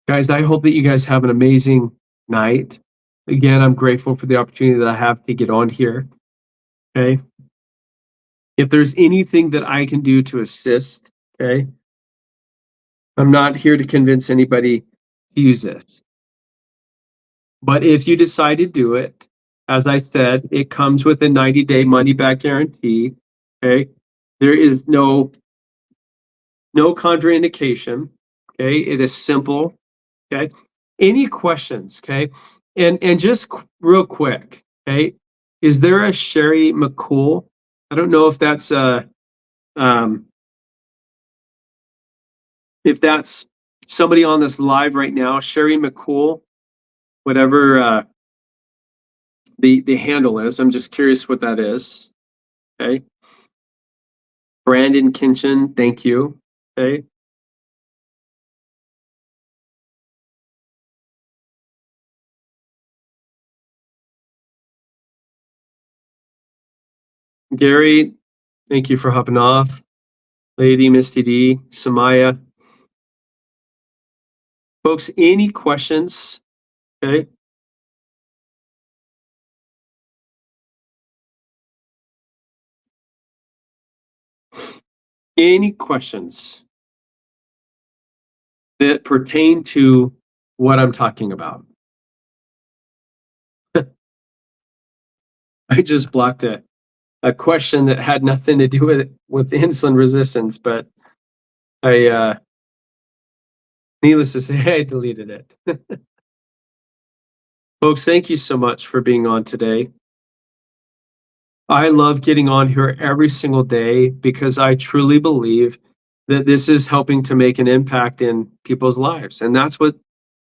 Guys, I hope that you guys have an amazing night. Again, I'm grateful for the opportunity that I have to get on here. Okay. If there's anything that I can do to assist, okay, I'm not here to convince anybody to use it. But if you decide to do it, as I said, it comes with a 90-day money back guarantee. Okay. There is no contraindication. Okay. It is simple. Okay. Any questions? Okay. And just real quick. Okay. Is there a Sherry McCool? I don't know if that's somebody on this live right now, Sherry McCool, whatever the handle is. I'm just curious what that is. Okay. Brandon Kinchin, thank you. Okay. Gary, thank you for hopping off. Lady Misty D, Samaya. Folks, any questions? Okay. Any questions that pertain to what I'm talking about? I just blocked a question that had nothing to do with insulin resistance, but I needless to say, I deleted it. Folks, thank you so much for being on today. I love getting on here every single day because I truly believe that this is helping to make an impact in people's lives. And that's what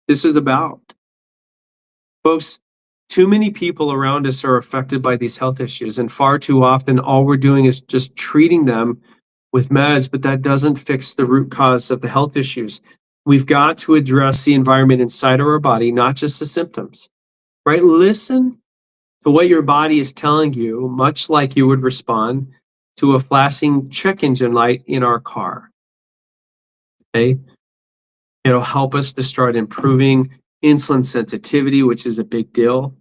this is about. Folks, too many people around us are affected by these health issues, and far too often, all we're doing is just treating them with meds, but that doesn't fix the root cause of the health issues. We've got to address the environment inside of our body, not just the symptoms, right? Listen to what your body is telling you, much like you would respond to a flashing check engine light in our car. Okay. It'll help us to start improving insulin sensitivity, which is a big deal.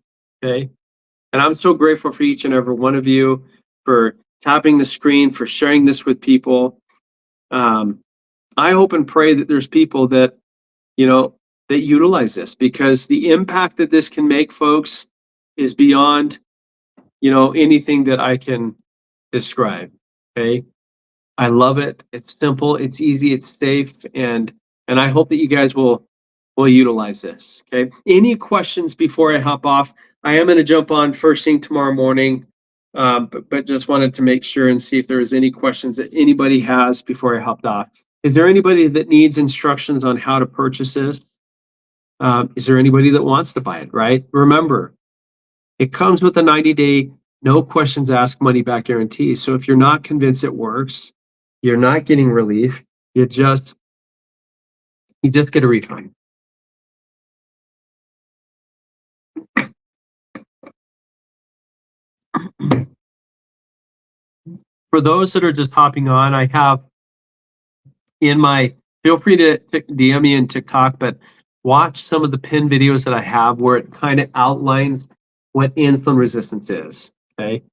Okay. And I'm so grateful for each and every one of you for tapping the screen, for sharing this with people. I hope and pray that there's people that, that utilize this, because the impact that this can make, folks, is beyond, anything that I can describe. Okay. I love it. It's simple, it's easy, it's safe, and I hope that you guys will utilize this. Okay. Any questions before I hop off? I am going to jump on first thing tomorrow morning, but just wanted to make sure and see if there was any questions that anybody has before I hopped off. Is there anybody that needs instructions on how to purchase this? Is there anybody that wants to buy it? Right. Remember, it comes with a 90-day, no questions asked money back guarantee. So if you're not convinced it works, you're not getting relief, you just get a refund. For those that are just hopping on, I have feel free to DM me in TikTok, but watch some of the pinned videos that I have where it kind of outlines what insulin resistance is. Okay.